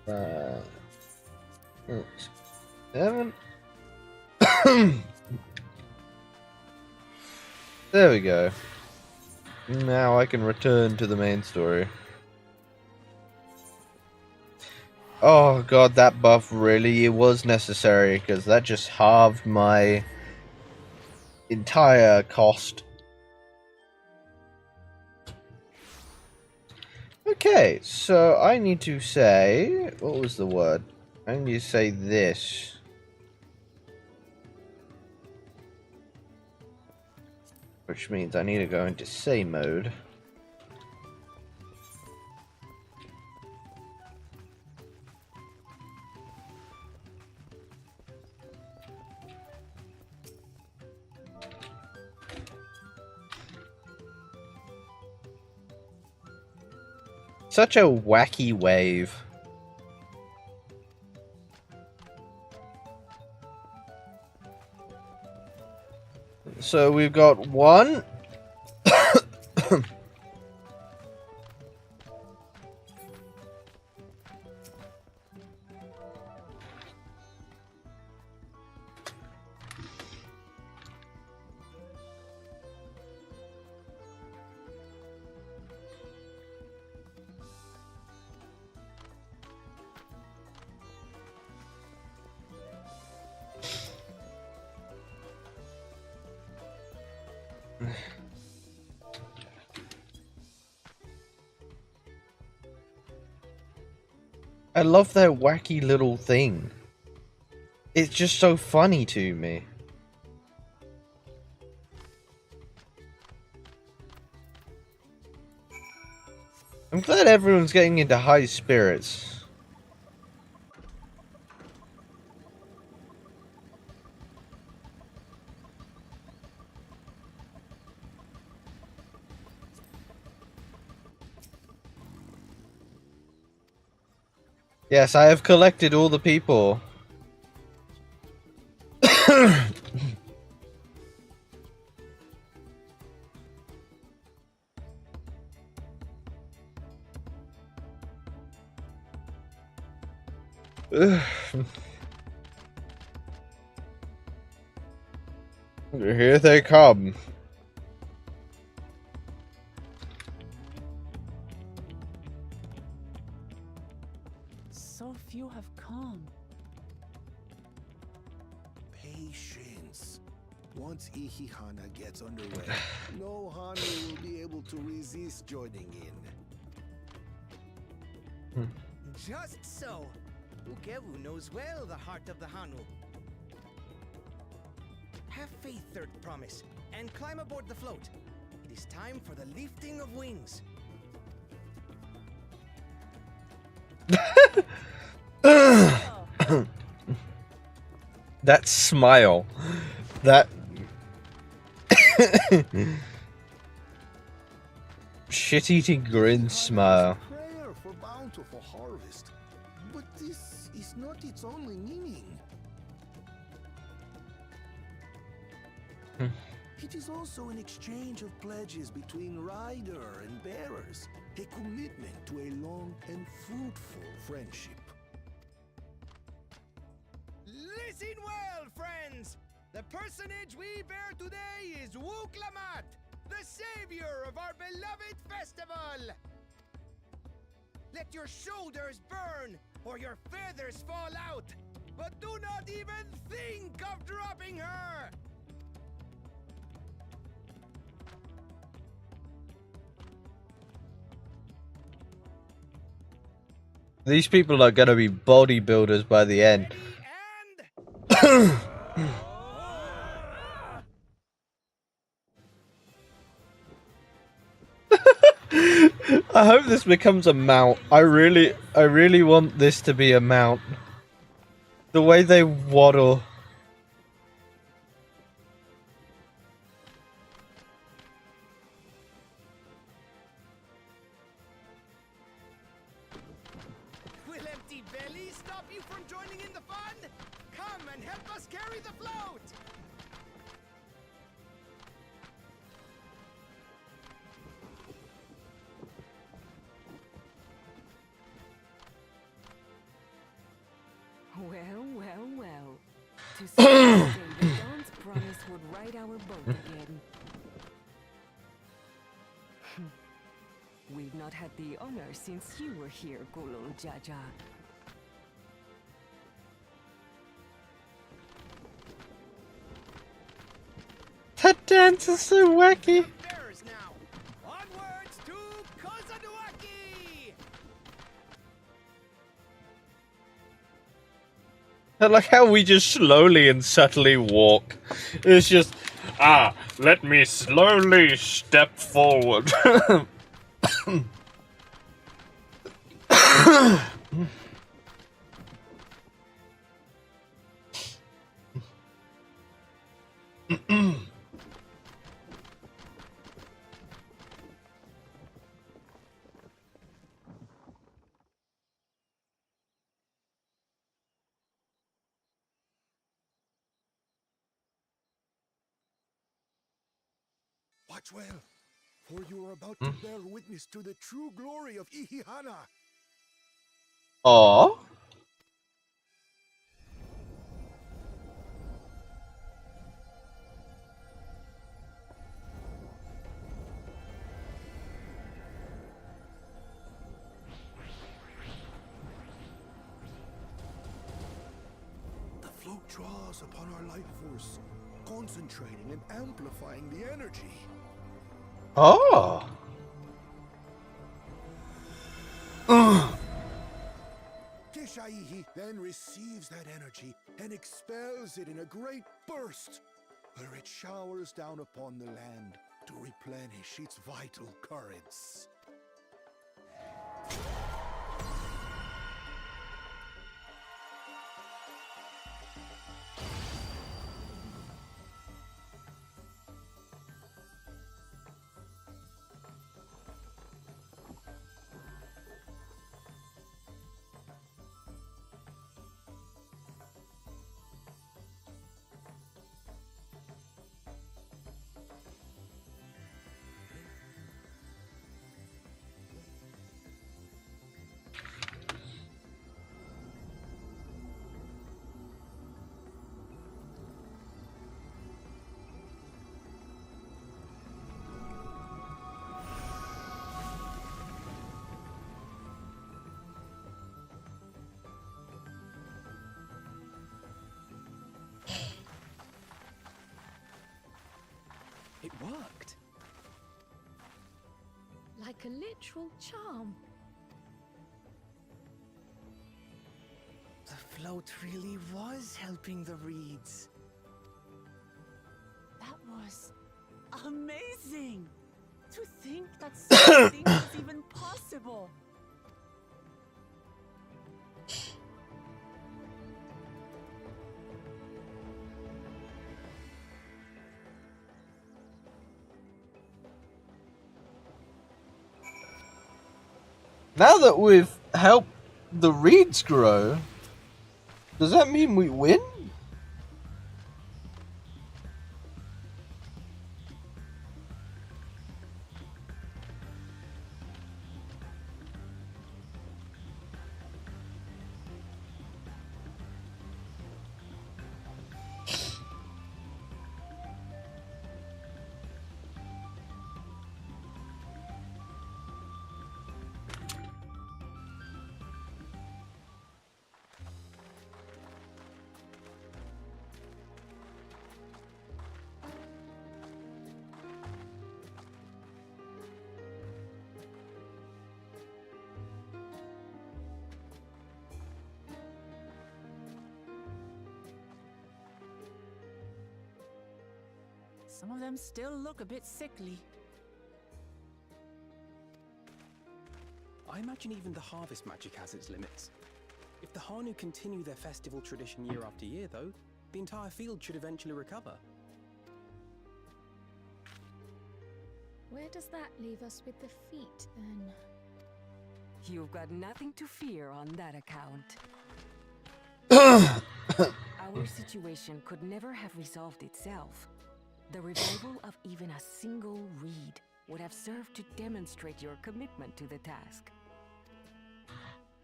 5, 6, 7. There we go. Now I can return to the main story. Oh god, that buff really was necessary, because that just halved my entire cost. Okay, so I need to say... What was the word? I need to say this. Which means I need to go into say mode. Such a wacky wave. So we've got 1. I love that wacky little thing. It's just so funny to me. I'm glad everyone's getting into high spirits. Yes, I have collected all the people. Here they come. So few have come. Patience. Once Ihihana gets underway, no Hanu will be able to resist joining in. Just so. Ukewu knows well the heart of the Hanu. Have faith, Third Promise, and climb aboard the float. It is time for the lifting of wings. That smile. That shit-eating grin smile. Prayer for bountiful harvest. But this is not its only meaning. It is also an exchange of pledges between rider and bearers, a commitment to a long and fruitful friendship. Listen well, friends! The personage we bear today is Wuklamat, the savior of our beloved festival! Let your shoulders burn, or your feathers fall out, but do not even think of dropping her! These people are gonna be bodybuilders by the end. I hope this becomes a mount. I really want this to be a mount. The way they waddle. Will empty bellies stop you from joining in the fun? Come and help us carry the float! Well, well, well. To see the Dawn's promise would ride our boat again. We've not had the honor since you were here, Gulung Jaja. That dance is so wacky. Bearers now. Onwards to Kozaduaki! I like how we just slowly and subtly walk. It's just, let me slowly step forward. Watch well, for you are about to bear witness to the true glory of Ihihana. Aww. The float draws upon our life force, concentrating and amplifying the energy. Oh. Kishaihi then receives that energy and expels it in a great burst, where it showers down upon the land to replenish its vital currents. It worked. Like a literal charm. The float really was helping the reeds. That was amazing! To think that something was even possible! Now that we've helped the reeds grow, does that mean we win? Some of them still look a bit sickly. I imagine even the harvest magic has its limits. If the Hanu continue their festival tradition year after year, though, the entire field should eventually recover. Where does that leave us with the feet, then? You've got nothing to fear on that account. Our situation could never have resolved itself. The revival of even a single reed would have served to demonstrate your commitment to the task.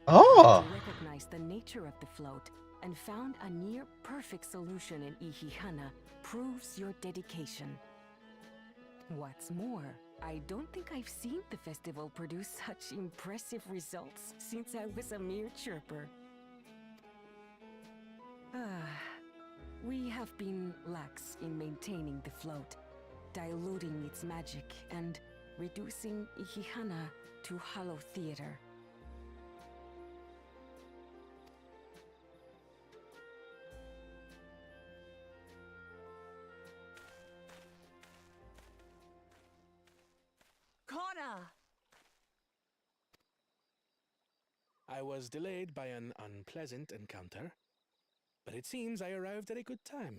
Oh! You recognized the nature of the float and found a near-perfect solution in Ihihana proves your dedication. What's more, I don't think I've seen the festival produce such impressive results since I was a mere chirper. We have been lax in maintaining the float, diluting its magic and reducing Ihihana to hollow theater. Connor! I was delayed by an unpleasant encounter, but it seems I arrived at a good time.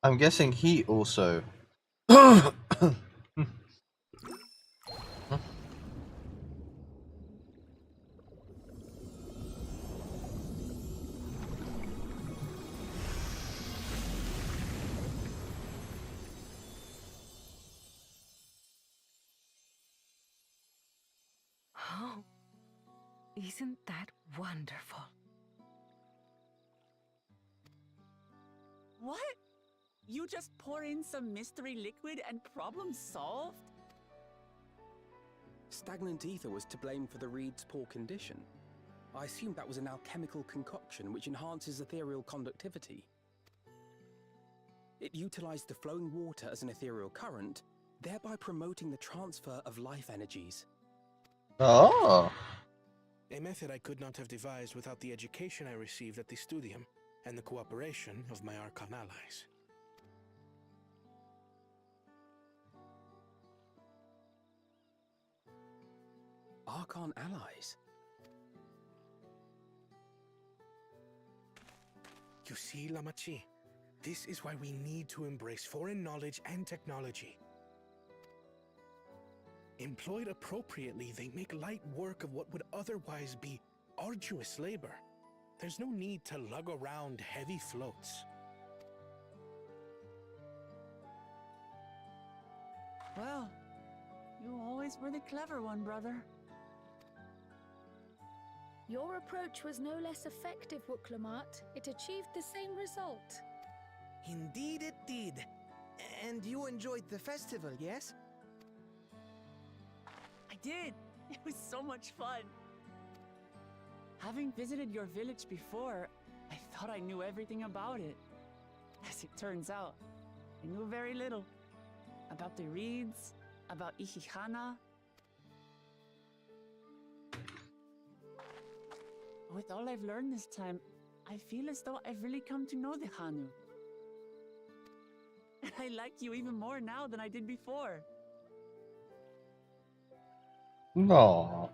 I'm guessing he also. Oh, isn't that wonderful? What? You just pour in some mystery liquid and problem solved? Stagnant ether was to blame for the reed's poor condition. I assumed that was an alchemical concoction which enhances ethereal conductivity. It utilized the flowing water as an ethereal current, thereby promoting the transfer of life energies. Oh! A method I could not have devised without the education I received at the Studium and the cooperation of my Archon allies. Archon allies? You see, Lamachi, this is why we need to embrace foreign knowledge and technology. Employed appropriately, they make light work of what would otherwise be arduous labor. There's no need to lug around heavy floats. Well, you always were the clever one, brother. Your approach was no less effective, Wuklamart. It achieved the same result. Indeed it did. And you enjoyed the festival, yes? I did. It was so much fun. Having visited your village before, I thought I knew everything about it. As it turns out, I knew very little. About the reeds, about Ihihana. With all I've learned this time, I feel as though I've really come to know the Hanu. And I like you even more now than I did before. No.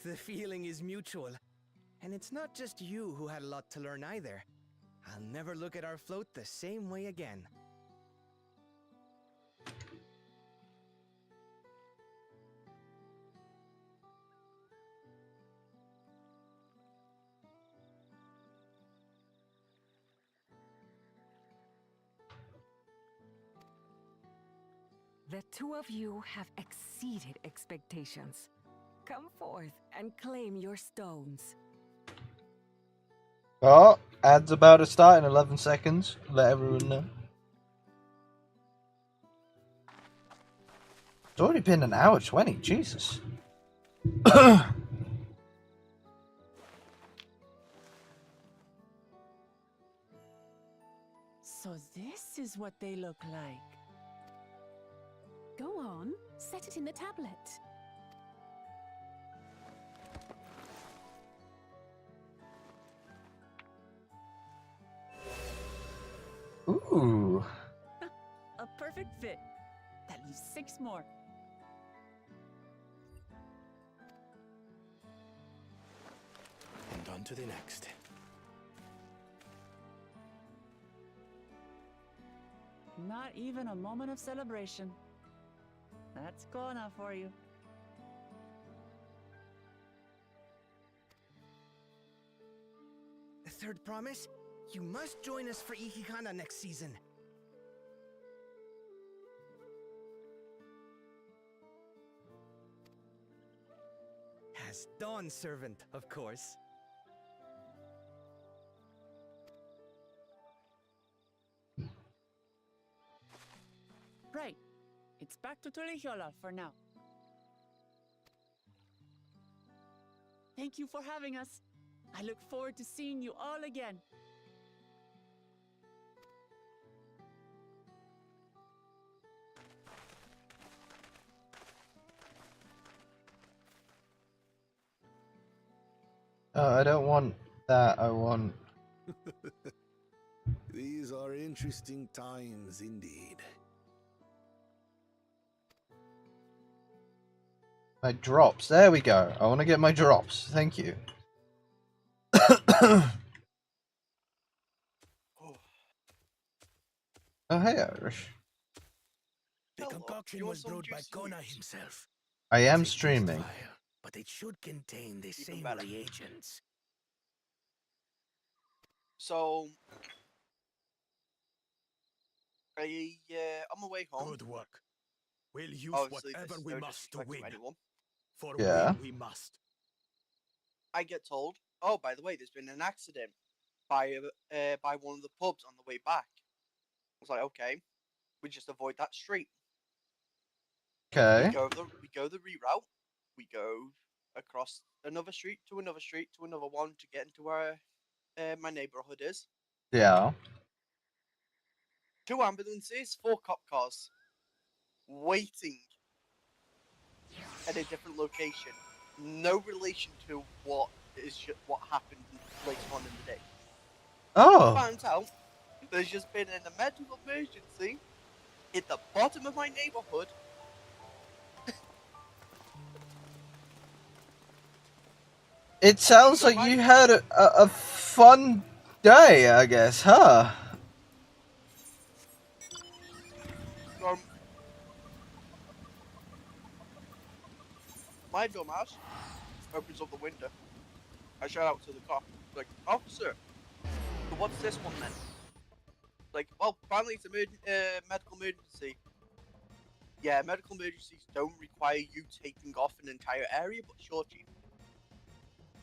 The feeling is mutual. And it's not just you who had a lot to learn either. I'll never look at our float the same way again. The two of you have exceeded expectations. Come forth and claim your stones. Oh, ad's about to start in 11 seconds. Let everyone know. It's already been an hour 20, Jesus. So this is what they look like. Go on, set it in the tablet. Ooh. A perfect fit. That leaves 6 more. And on to the next. Not even a moment of celebration. That's Kona for you. The third promise? You must join us for Ihihana next season. As Dawn Servant, of course. Right. It's back to Tulihiola for now. Thank you for having us. I look forward to seeing you all again. I don't want that. I want... These are interesting times indeed. My drops. There we go. I want to get my drops. Thank you. Oh, hey, Irish. The concoction was brewed by Kona himself. I am It's a test streaming. vial, but it should contain the same better. reagents. So, on my way home. Good work. We'll use Obviously, whatever there's we no must to disrespect win. from anyone. For Yeah. win we must. I get told, oh, by the way, there's been an accident by one of the pubs on the way back. I was like, okay, we just avoid that street. Okay. We go the reroute. We go across another street to another one to get into where my neighborhood is. Yeah. 2 ambulances, 4 cop cars. waiting at a different location. No relation to what happened later on in the day. Oh. Found out there's just been a medical emergency at the bottom of my neighborhood. It sounds like you had a fun day, I guess, huh? My dumbass opens up the window. I shout out to the cop, like, "Officer, so what's this one then?" Like, well, apparently it's a medical emergency. Yeah, medical emergencies don't require you taking off an entire area, but sure, Chief.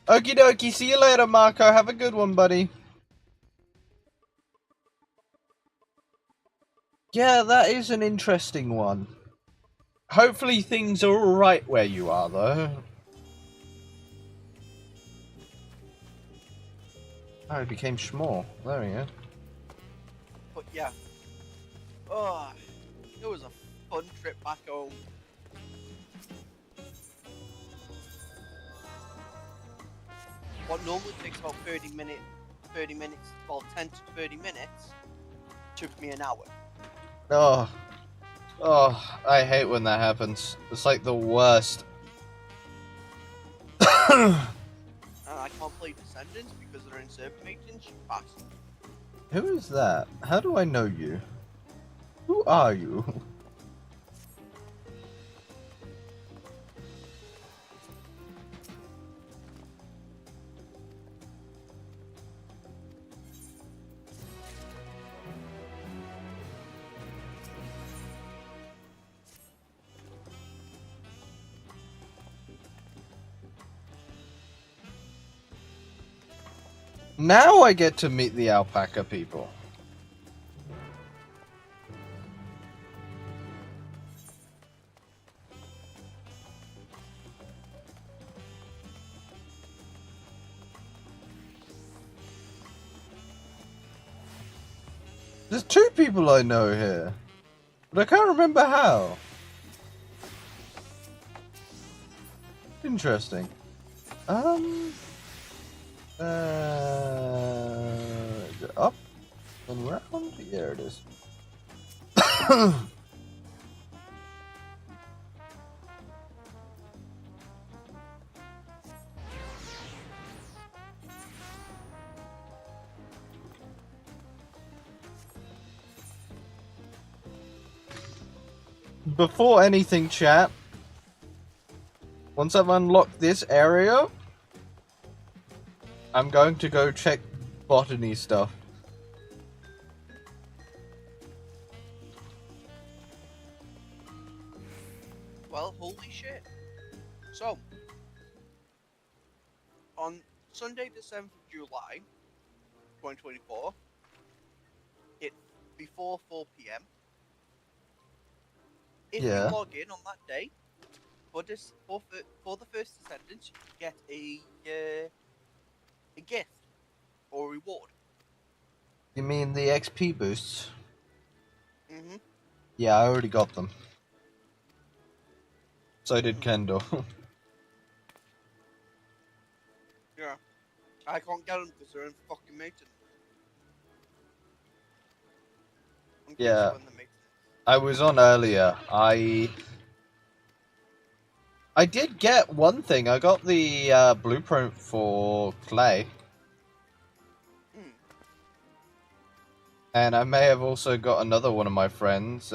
Okie dokie, see you later, Marco. Have a good one, buddy. Yeah, that is an interesting one. Hopefully things are alright where you are, though. Oh, it became small. There we go. But yeah. Oh, it was a fun trip back home. What normally takes about 30 minutes, well, 10 to 30 minutes, took me an hour. Oh. Oh, I hate when that happens. It's like the worst. And I can't play Descendants because they're in server maintenance. Bastard. Who is that? How do I know you? Who are you? Now I get to meet the alpaca people. There's two people I know here, but I can't remember how. Interesting. Is it up and round? Yeah, it is. Before anything, chat, once I've unlocked this area, I'm going to go check botany stuff. Well, holy shit. So, on Sunday the 7th of July, 2024, before 4 PM, if you log in on that day, for the first Descendants, you get a gift or reward. You mean the XP boosts? Mm-hmm. Yeah, I already got them. So did Kendall. Yeah. I can't get them because they're in fucking maintenance. Yeah. I was on earlier. I did get one thing. I got the blueprint for Clay. And I may have also got another one of my friends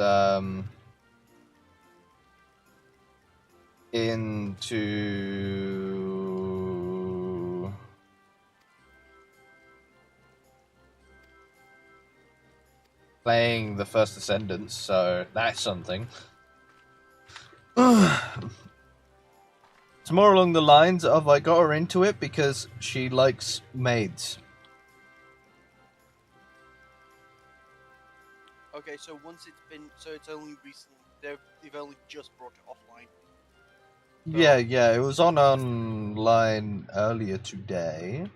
into playing the First Descendants, so that's something. It's more along the lines of I got her into it because she likes maids. Okay, so once it's been, so it's only recently, they've only just brought it offline. Yeah, it was online earlier today.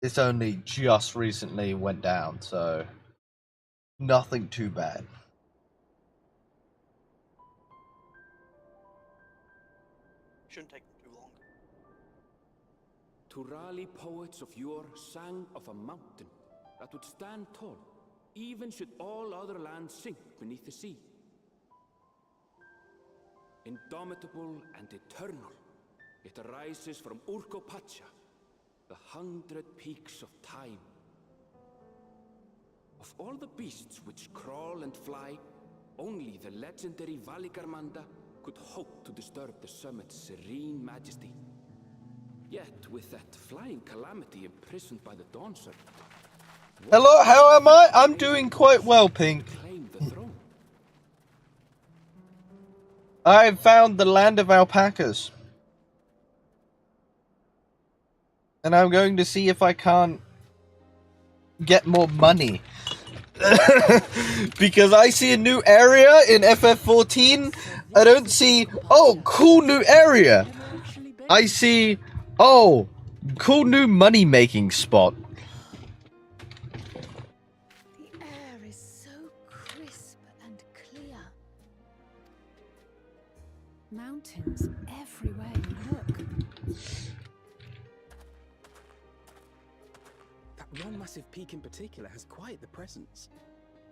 It's only just recently went down, so nothing too bad. Turali poets of yore sang of a mountain that would stand tall, even should all other lands sink beneath the sea. Indomitable and eternal, it arises from Urkopacha, the 100 peaks of time. Of all the beasts which crawl and fly, only the legendary Valigarmanda could hope to disturb the summit's serene majesty. Yet, with that flying calamity imprisoned by the Dawn Serpent... Hello, how am I? I'm doing quite well, Pink. I've found the land of alpacas. And I'm going to see if I can't get more money. Because I see a new area in FF14. I don't see, oh, cool new area. I see, oh, cool new money-making spot. The air is so crisp and clear. Mountains everywhere you look. That one massive peak in particular has quite the presence.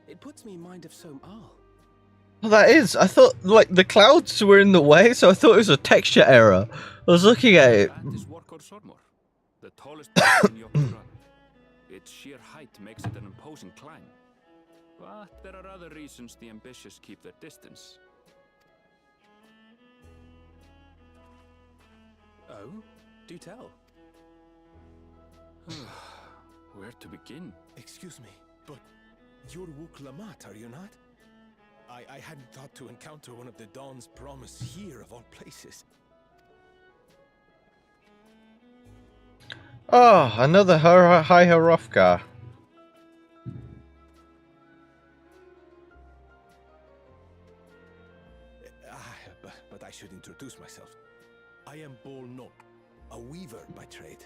It puts me in mind of Som Al. Well, that is. I thought, like, the clouds were in the way, so I thought it was a texture error. I was looking at it. That is Workor Sormor, the tallest peak in Yogg-Saron. Its sheer height makes it an imposing climb. But there are other reasons the ambitious keep their distance. Oh? Do tell. Where to begin? Excuse me, but you're Wuk-Lamat, are you not? I hadn't thought to encounter one of the Dawn's Promise here, of all places. Oh, another High Hrothgar. But I should introduce myself. I am Bol Nok, a weaver by trade.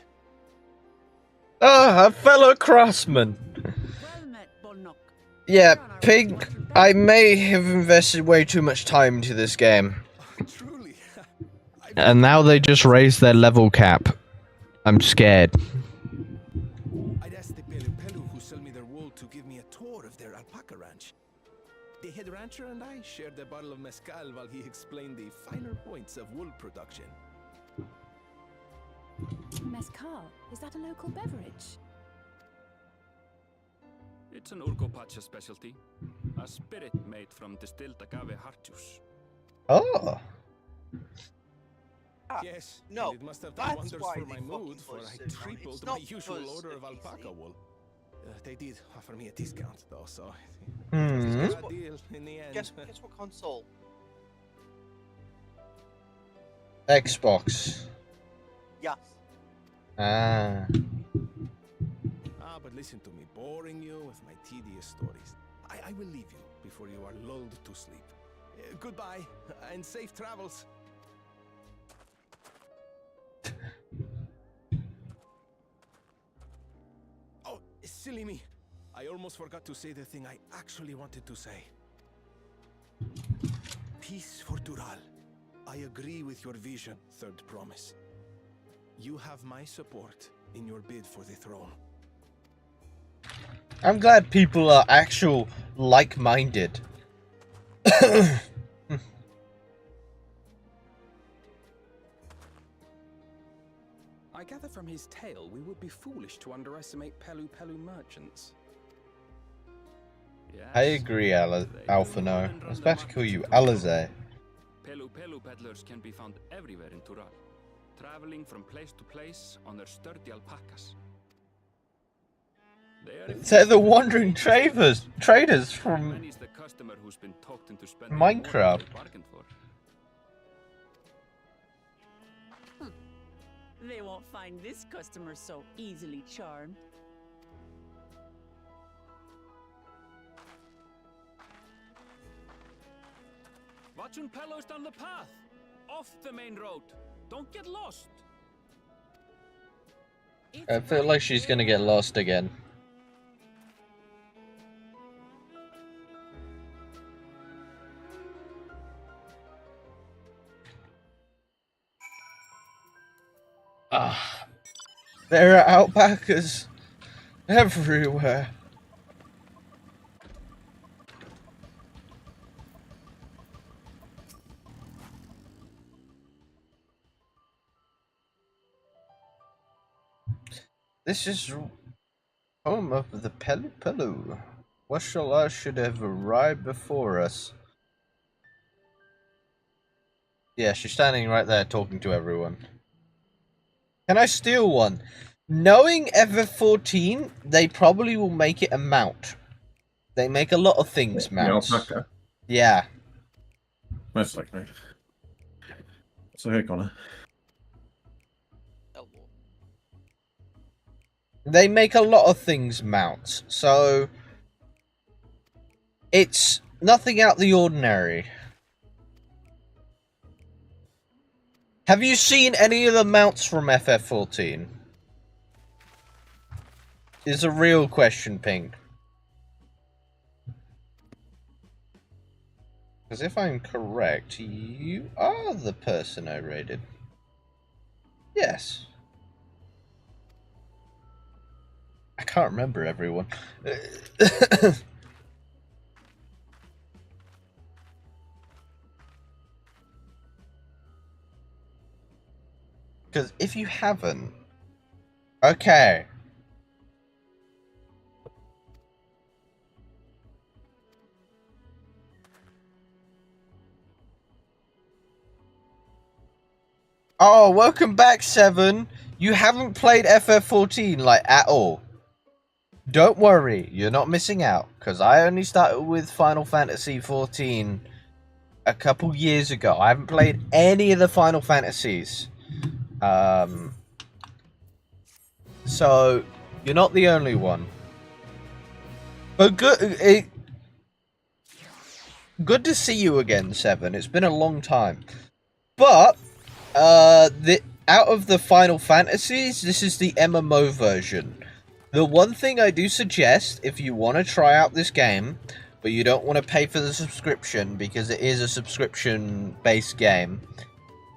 Ah, a fellow craftsman. Well met, Bolnok. Yeah, Pink, I may have invested way too much time into this game. Truly. And now they just raised their level cap. I'm scared. I'd asked the Pelu Pelu who sell me their wool to give me a tour of their alpaca ranch. The head rancher and I shared a bottle of mezcal while he explained the finer points of wool production. Mezcal, is that a local beverage? It's an Urkopacha specialty. A spirit made from distilled agave heart juice. Oh. Yes, no, it must have done that's wonders why for they my mood, fucking for buzz I it, man. tripled It's my not usual because order of it's alpaca easy. wool. They did offer me a discount, though, so Hmm. it was a deal in the end. Guess what console? Xbox. Yes. Ah. But listen to me, boring you with my tedious stories. I will leave you before you are lulled to sleep. Goodbye, and safe travels. Oh, silly me. I almost forgot to say the thing I actually wanted to say. Peace for Dural. I agree with your vision, Third Promise. You have my support in your bid for the throne. I'm glad people are actual like-minded. I gather from his tale we would be foolish to underestimate Pelu Pelu merchants. Yes. I agree, Alphino. I was about to call you Alize. Pelu Pelu peddlers can be found everywhere in Tural, traveling from place to place on their sturdy alpacas. They're the wandering traders from Many's the customer who's been talked into spending Minecraft. more than they bargained for. They won't find this customer so easily charmed. Watchun Pelo's down the path, off the main road. Don't get lost. I feel like she's gonna get lost again. Ah. There are alpacas everywhere. This is home of the Pelu Pelu. What should have arrived before us? Yeah, she's standing right there talking to everyone. Can I steal one? Knowing FF14, they probably will make it a mount. They make a lot of things mounts. The alpaca? Yeah. Most likely. So here, Connor. They make a lot of things mounts, so it's nothing out the ordinary. Have you seen any of the mounts from FF14? Is a real question, Pink. Because if I'm correct, you are the person I raided. Yes. I can't remember everyone. Because if you haven't... Okay. Oh, welcome back, Seven. You haven't played FF14, like, at all. Don't worry, you're not missing out, because I only started with Final Fantasy XIV a couple years ago. I haven't played any of the Final Fantasies. So, you're not the only one. But good to see you again, Seven. It's been a long time. But, out of the Final Fantasies, this is the MMO version. The one thing I do suggest, if you want to try out this game, but you don't want to pay for the subscription, because it is a subscription-based game,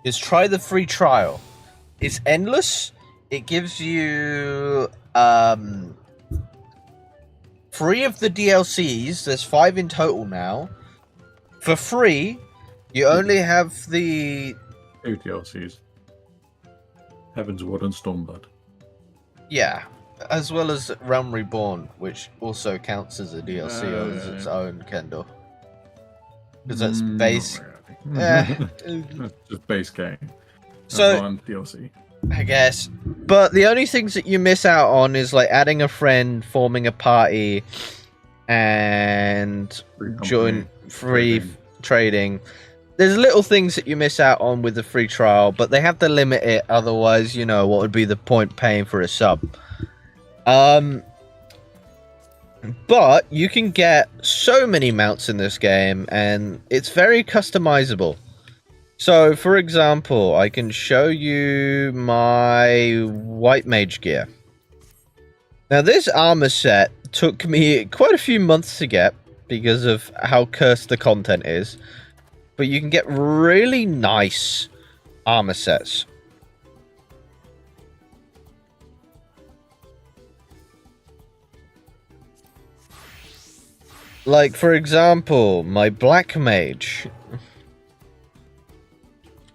is try the free trial. It's endless. It gives you 3 of the DLCs. There's 5 in total now. For free, you only have the... 2 DLCs. Heaven's Ward and Stormblood. Yeah. As well as Realm Reborn, which also counts as a DLC as its own, Kendall. Because that's base. Really. Just base game. So, one DLC. I guess. But the only things that you miss out on is like adding a friend, forming a party, and join free trading. There's little things that you miss out on with the free trial, but they have to limit it. Otherwise, you know, what would be the point paying for a sub? But you can get so many mounts in this game, and it's very customizable. So, for example, I can show you my White Mage gear. Now, this armor set took me quite a few months to get because of how cursed the content is. But you can get really nice armor sets. Like, for example, my Black Mage.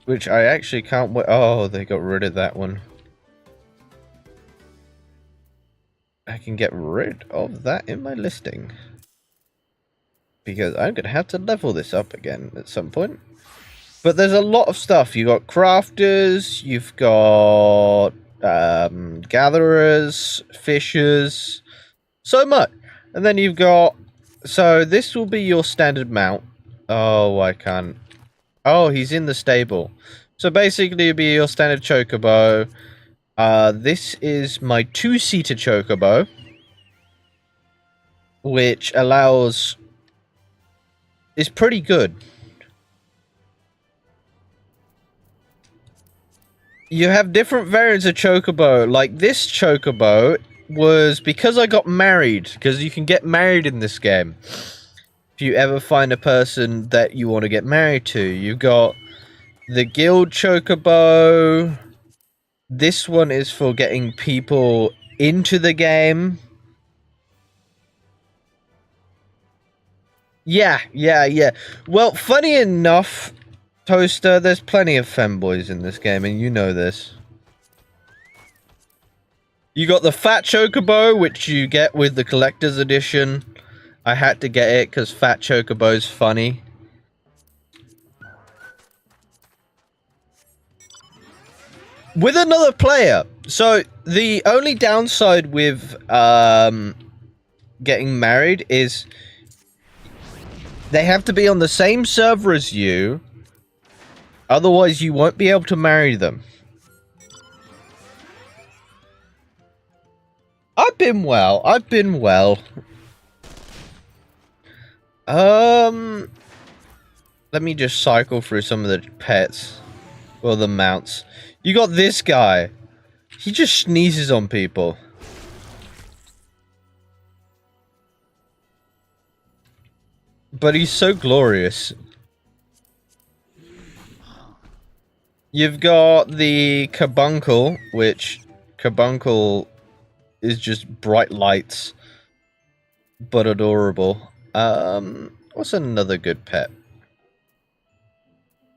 Which I actually can't wait. Oh, they got rid of that one. I can get rid of that in my listing. Because I'm going to have to level this up again at some point. But there's a lot of stuff. You've got crafters, you've got gatherers, fishers, so much. And then you've got... So this will be your standard mount. Oh, I can't. Oh, he's in the stable. So basically it'll be your standard chocobo. This is my 2-seater chocobo. Which allows... is pretty good. You have different variants of chocobo. Like this chocobo was because I got married. Because you can get married in this game. If you ever find a person that you want to get married to. You've got the guild chocobo. This one is for getting people into the game. Yeah. Well, funny enough, Toaster, there's plenty of femboys in this game, and you know this. You got the Fat Chocobo, which you get with the Collector's Edition. I had to get it because Fat Chocobo's funny. With another player. So, the only downside with getting married is they have to be on the same server as you. Otherwise, you won't be able to marry them. I've been well. Let me just cycle through some of the pets. Well, the mounts. You got this guy. He just sneezes on people. But he's so glorious. You've got the Carbuncle, which Carbuncle is just bright lights, but adorable. What's another good pet?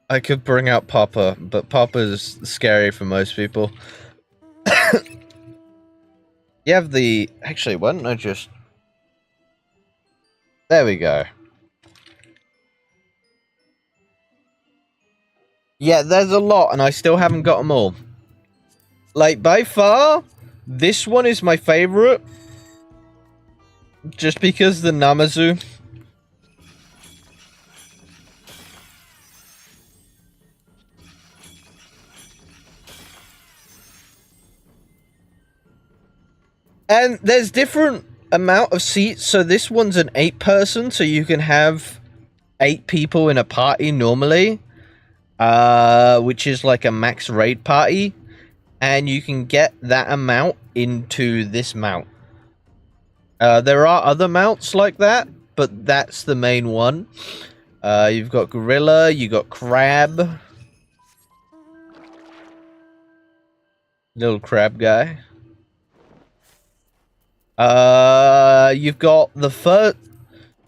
I could bring out Papa, but Papa's scary for most people. You have the... Actually, why don't I just... There we go. Yeah, there's a lot, and I still haven't got them all. Like, by far, this one is my favorite. Just because the Namazu. And there's different amount of seats, so this one's an 8-person, so you can have 8 people in a party normally. Which is like a max raid party. And you can get that amount into this mount. There are other mounts like that, but that's the main one. You've got Gorilla, you got Crab. Little crab guy. You've got the first...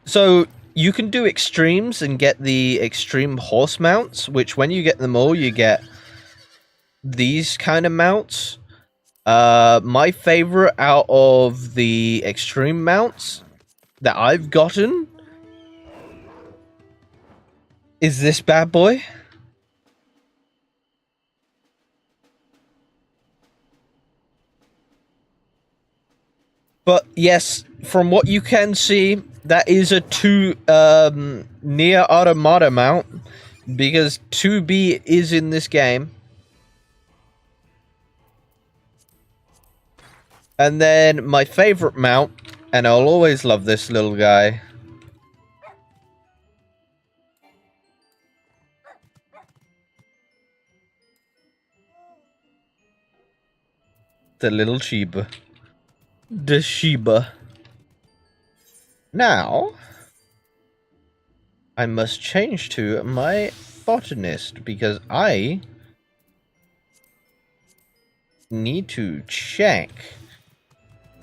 So, you can do extremes and get the extreme horse mounts, which when you get them all, you get these kind of mounts. My favorite out of the extreme mounts that I've gotten is this bad boy. But yes, from what you can see, that is a Nier Automata mount, because 2B is in this game. And then my favorite mount, and I'll always love this little guy. The little Shiba. The Shiba. Now, I must change to my botanist, because I need to check.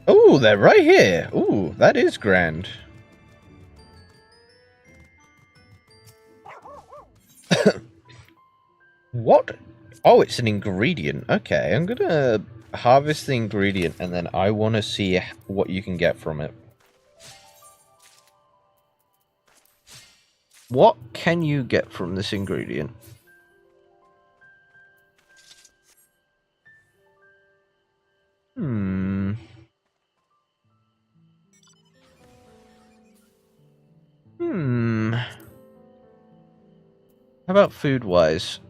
Oh, they're right here. Ooh, that is grand. What? Oh, it's an ingredient. Okay, I'm gonna harvest the ingredient, and then I want to see what you can get from it. What can you get from this ingredient? How about food-wise?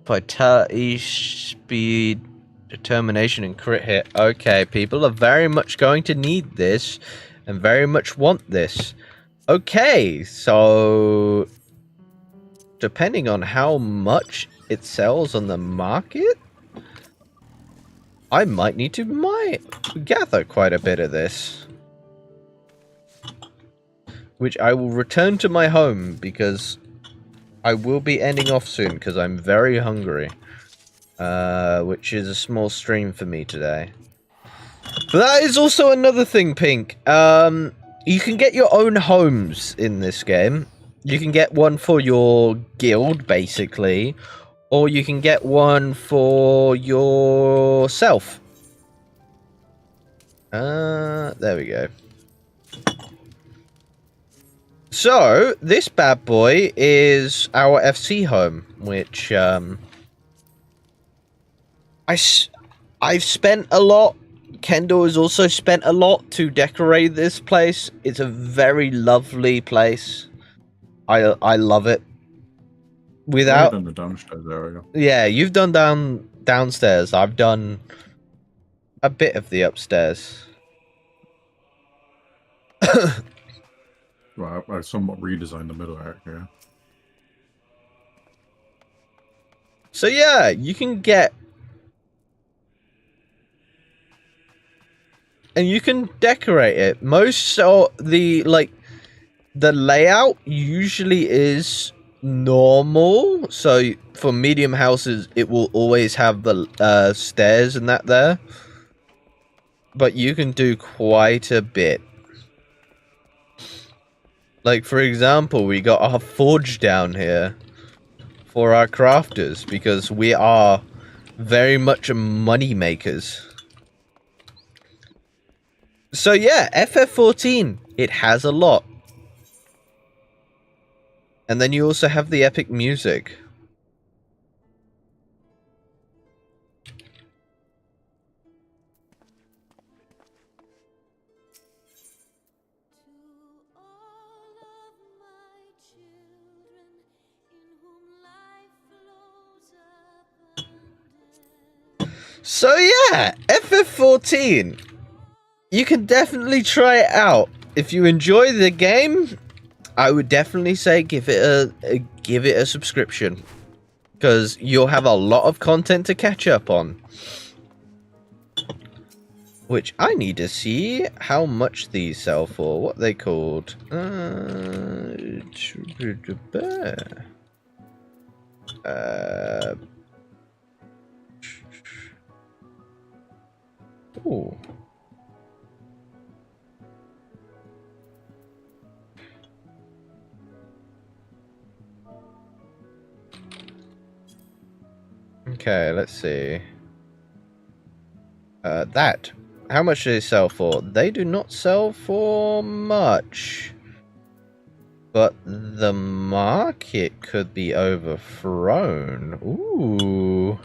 Vitality, speed, determination, and crit hit. Okay, people are very much going to need this, and very much want this. Okay, so depending on how much it sells on the market, I might need to gather quite a bit of this. Which I will return to my home, because I will be ending off soon, because I'm very hungry. which is a small stream for me today. But that is also another thing, Pink. You can get your own homes in this game. You can get one for your guild, basically, or you can get one for yourself. There we go. So, this bad boy is our FC home, which, I've spent a lot. Kendall has also spent a lot to decorate this place. It's a very lovely place. I love it. Without done the downstairs area. Yeah, you've done downstairs. I've done a bit of the upstairs. Well, I somewhat redesigned the middle area. So yeah, you can get, and you can decorate it. Most of the layout usually is normal. So for medium houses, it will always have the stairs and that there. But you can do quite a bit. Like, for example, we got our forge down here for our crafters because we are very much money makers. So yeah, FF14, it has a lot. And then you also have the epic music. So yeah, FF14. You can definitely try it out. If you enjoy the game, I would definitely say give it a subscription, because you'll have a lot of content to catch up on. Which I need to see how much these sell for. What they called? Ooh. Okay, let's see. That. How much do they sell for? They do not sell for much. But the market could be overthrown. Ooh.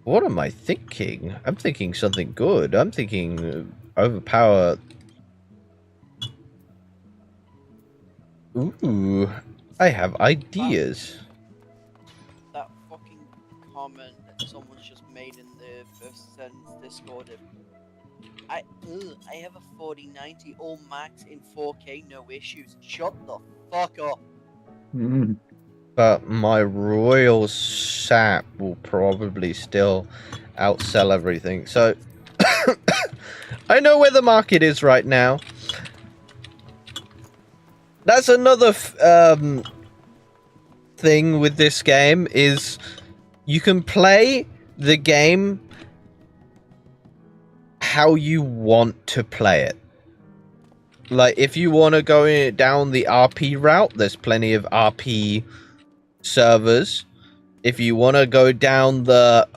What am I thinking? I'm thinking something good. I'm thinking overpower. Ooh. I have ideas. That fucking comment that someone's just made in the first sentence Discord. I have a 4090 all max in 4K, no issues. Shut the fuck up. But my royal sap will probably still outsell everything. So I know where the market is right now. That's another thing with this game is you can play the game how you want to play it. Like, if you want to go down the RP route, there's plenty of RP servers. If you want to go down the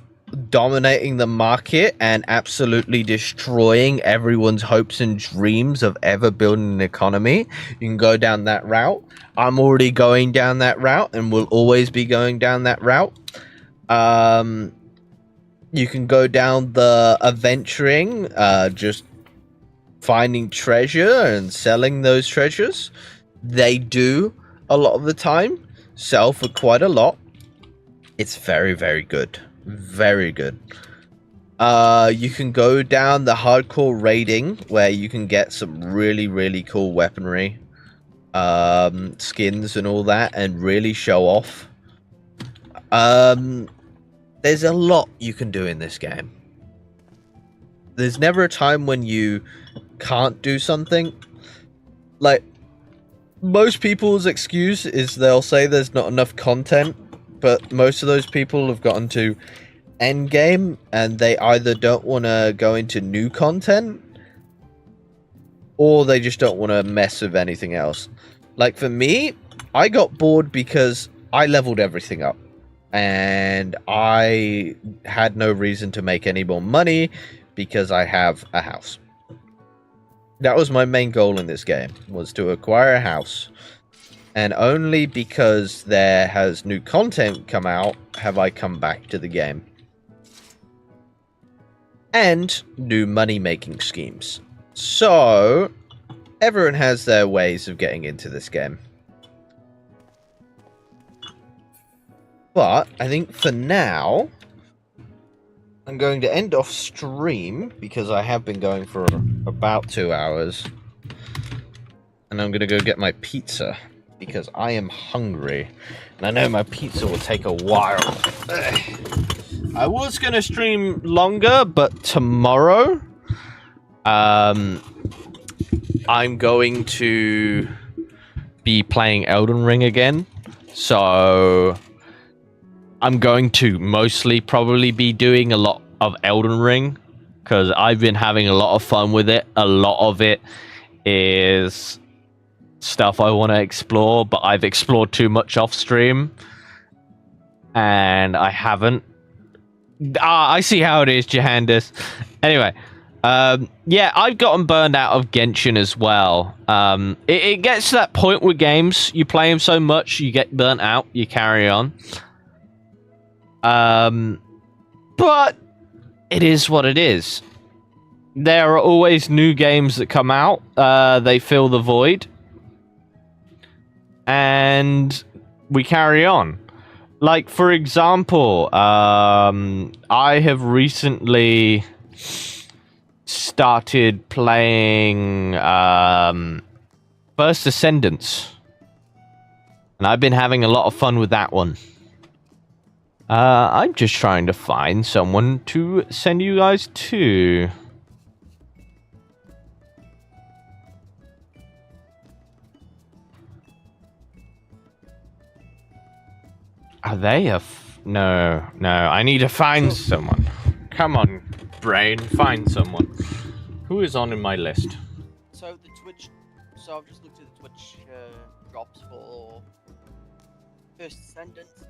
dominating the market and absolutely destroying everyone's hopes and dreams of ever building an economy, you can go down that route. I'm already going down that route and will always be going down that route. You can go down the adventuring, just finding treasure and selling those treasures. They do a lot of the time sell for quite a lot. It's very, very good. Very good. You can go down the hardcore raiding where you can get some really, really cool weaponry, skins and all that, and really show off. There's a lot you can do in this game. There's never a time when you can't do something. Like, most people's excuse is they'll say there's not enough content. but most of those people have gotten to endgame and they either don't want to go into new content or they just don't want to mess with anything else. Like for me, I got bored because I leveled everything up and I had no reason to make any more money because I have a house. That was my main goal in this game, was to acquire a house. And only because there has new content come out have I come back to the game. And new money-making schemes. So, everyone has their ways of getting into this game. But, I think for now, I'm going to end off stream, because I have been going for about 2 hours. And I'm going to go get my pizza, because I am hungry. And I know my pizza will take a while. I was going to stream longer, but tomorrow, I'm going to be playing Elden Ring again. So I'm going to mostly probably be doing a lot of Elden Ring because I've been having a lot of fun with it. A lot of it is stuff I want to explore, but I've explored too much off stream and I haven't. I see how it is, Jahandis. Anyway, yeah, I've gotten burned out of Genshin as well. It gets to that point with games, you play them so much, you get burnt out, you carry on. But it is what it is. There are always new games that come out. They fill the void. And we carry on. Like, for example, I have recently started playing First Descendants. And I've been having a lot of fun with that one. I'm just trying to find someone to send you guys to. Are they a no, I need to find someone. Come on, brain, find someone. Who is on in my list? So the Twitch, so I've just looked at the Twitch drops for First Descendants.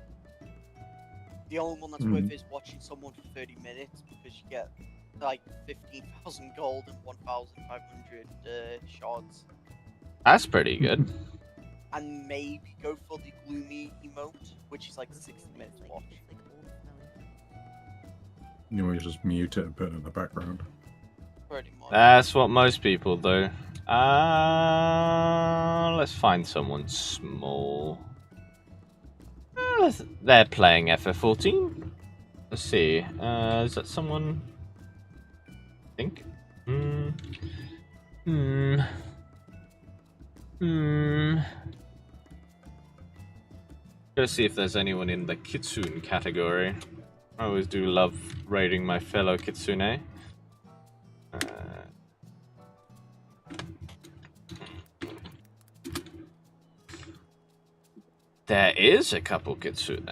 The only one that's worth is watching someone for 30 minutes because you get like 15,000 gold and 1,500 shards. That's pretty good. And maybe go for the gloomy emote, which is like 60 minutes to watch. You always just mute it and put it in the background. Pretty much. That's what most people do. Let's find someone small. They're playing FF14. Let's see. Is that someone? I think. Let's see if there's anyone in the Kitsune category. I always do love raiding my fellow Kitsune. There is a couple Kitsune.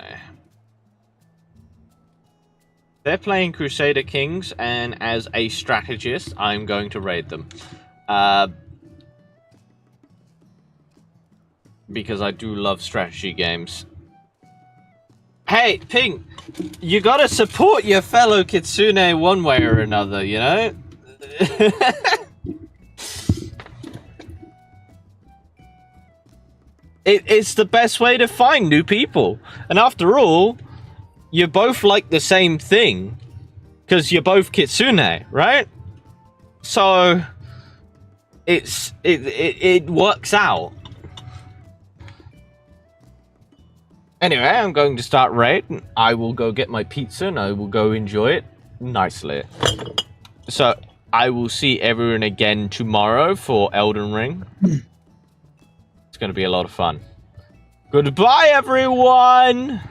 They're playing Crusader Kings, and as a strategist, I'm going to raid them. Because I do love strategy games. Hey, Ping! You gotta support your fellow Kitsune one way or another, you know? It's the best way to find new people. And after all, you both like the same thing. Because you're both Kitsune, right? So, it works out. Anyway, I'm going to start raid. I will go get my pizza and I will go enjoy it nicely. So, I will see everyone again tomorrow for Elden Ring. It's going to be a lot of fun. Goodbye, everyone!